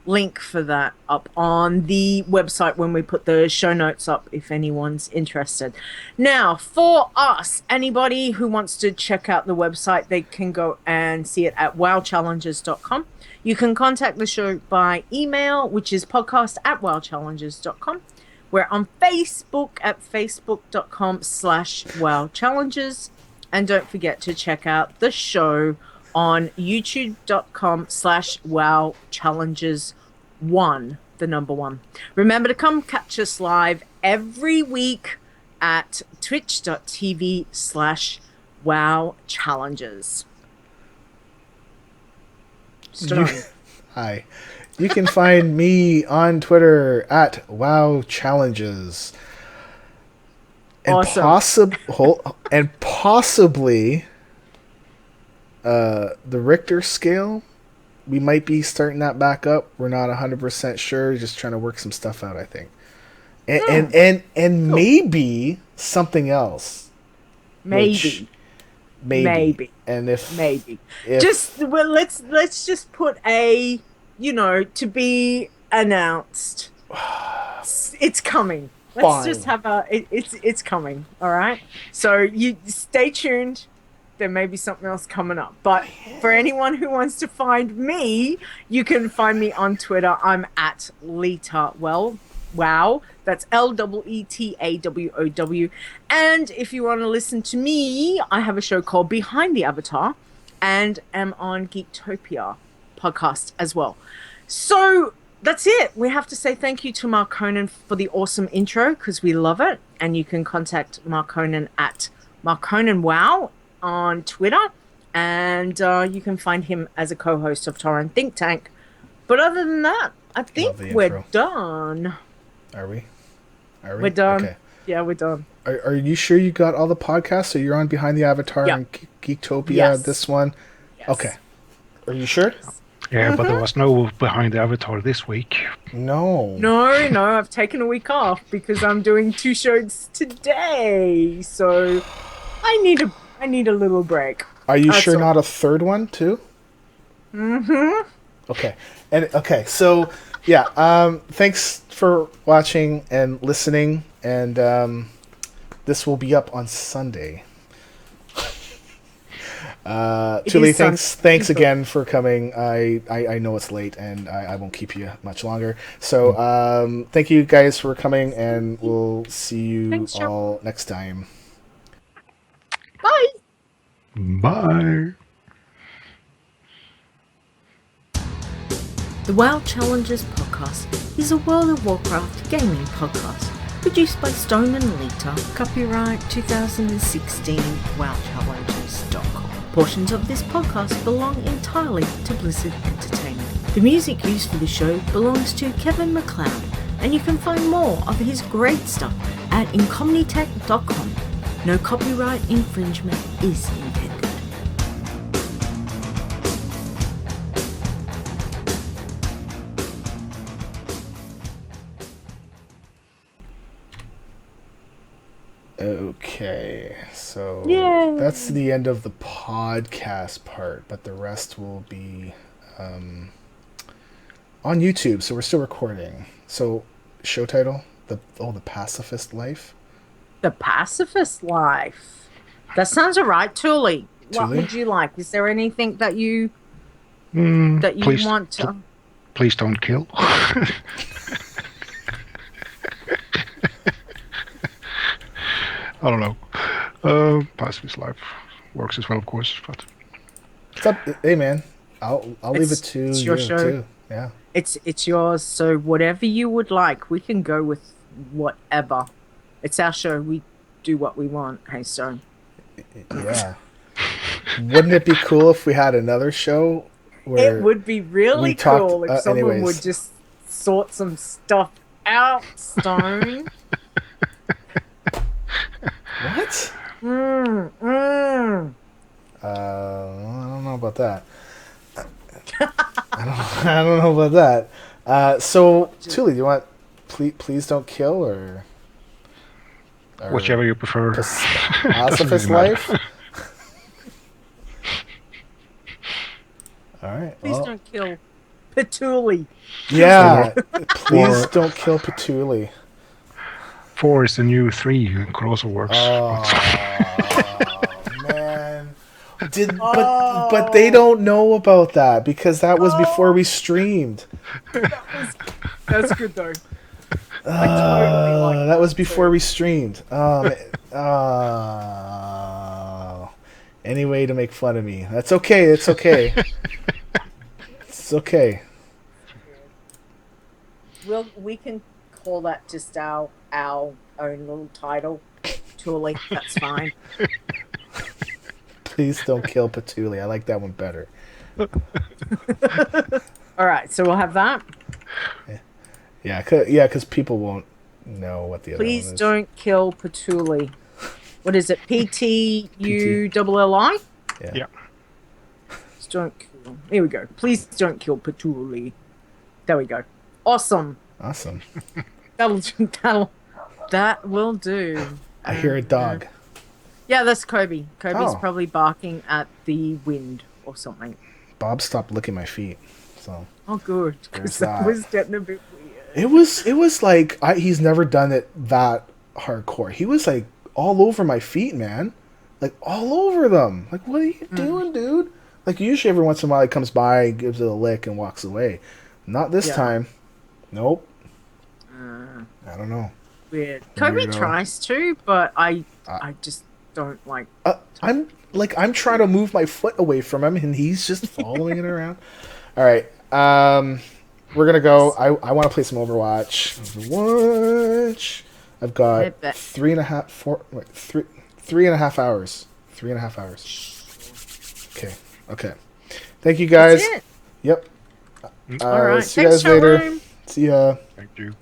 link for that up on the website when we put the show notes up if anyone's interested. Now, for us, anybody who wants to check out the website, they can go and see it at wowchallenges.com. You can contact the show by email, which is podcast@wowchallenges.com. We're on Facebook at facebook.com/wowchallenges. And don't forget to check out the show on youtube.com/wowchallenges1, the number 1. Remember to come catch us live every week at twitch.tv/wowchallenges. Hi. You can find me on Twitter at WowChallenges. And Awesome. possibly the Richter scale, we might be starting that back up. We're not 100% sure. Just trying to work some stuff out, I think. And cool. Maybe something else. Maybe. And if let's just put a, to be announced. It's coming. Let's just have it's coming. All right. So you stay tuned. There may be something else coming up. But for anyone who wants to find me, you can find me on Twitter. I'm at Leeta. Well, WoW. That's LEETAWOW. And if you want to listen to me, I have a show called Behind the Avatar and am on Geektopia podcast as well. So that's it. We have to say thank you to Mark Conan for the awesome intro because we love it. And you can contact Mark Conan at Mark Conan WoW on Twitter. And you can find him as a co-host of Torrent Think Tank. But other than that, I think we're done. Are we? We're done. Okay. Yeah, we're done. Are you sure you got all the podcasts? So you're on Behind the Avatar and Geektopia, this one? Yes. Okay. Are you sure? Yeah, but there was no Behind the Avatar this week. No. No, I've taken a week off because I'm doing 2 shows today. So I need a little break. Are you sure not a third one too? Mm-hmm. Okay. So yeah, thanks for watching and listening, and this will be up on Sunday. Tulli, thanks again for coming. I know it's late, and I won't keep you much longer. So thank you guys for coming, and we'll see you all next time. Bye. Bye. The WoW Challenges podcast is a World of Warcraft gaming podcast produced by Stone and Leeta, copyright 2016 WoWChallenges.com. Portions of this podcast belong entirely to Blizzard Entertainment. The music used for the show belongs to Kevin MacLeod, and you can find more of his great stuff at incomnitech.com. No copyright infringement is intended. Okay, so Yay. That's the end of the podcast part, but the rest will be on YouTube. So we're still recording. So show title: the Pacifist Life. The Pacifist Life. That sounds alright, Tulli. What would you like? Is there anything that you want to? Please don't kill. I don't know. Pacifist Life works as well, of course. But Hey, man, I'll leave it to it's your show. Too. Yeah, it's yours. So whatever you would like, we can go with whatever. It's our show. We do what we want. Hey, Stone. Yeah. Wouldn't it be cool if we had another show where it would be really cool if someone would just sort some stuff out, Stone. What? Mm. I don't know about that. I don't know about that. So, Tulli, do you want please don't kill or whichever you prefer. Pacifist Life? All right. Please don't kill Ptulli. Yeah. Please don't kill Ptulli. 4 is the new 3 and could also work. Oh, man. But they don't know about that because that was before we streamed. That's good though. That was before we streamed. Any way to make fun of me. That's okay. It's okay. It's okay. We can call that just our own little title. Tulli, that's fine. Please don't kill Ptulli. I like that one better. All right, so we'll have that. Yeah, because people won't know what the other one is. Please don't kill Ptulli. What is it? Ptulli? Yeah. Please don't kill. Here we go. Please don't kill Ptulli. There we go. Awesome. That will do. I hear a dog. Yeah, that's Kobe. Kobe's probably barking at the wind or something. Bob stopped licking my feet. So. Oh, good. Because that was getting a bit weird. It was like he's never done it that hardcore. He was like all over my feet, man. Like all over them. Like, what are you doing, dude? Like usually every once in a while he comes by, gives it a lick, and walks away. Not this time. Nope. I don't know. Weird. Kobe Weirdo. tries to, but I just don't like. I'm trying to move my foot away from him, and he's just following it around. All right, we're gonna go. I want to play some Overwatch. I've got 3.5 hours. 3.5 hours. Okay. Thank you guys. That's it. Yep. All right. See you guys Thanks, later. Jerome. See ya. Thank you.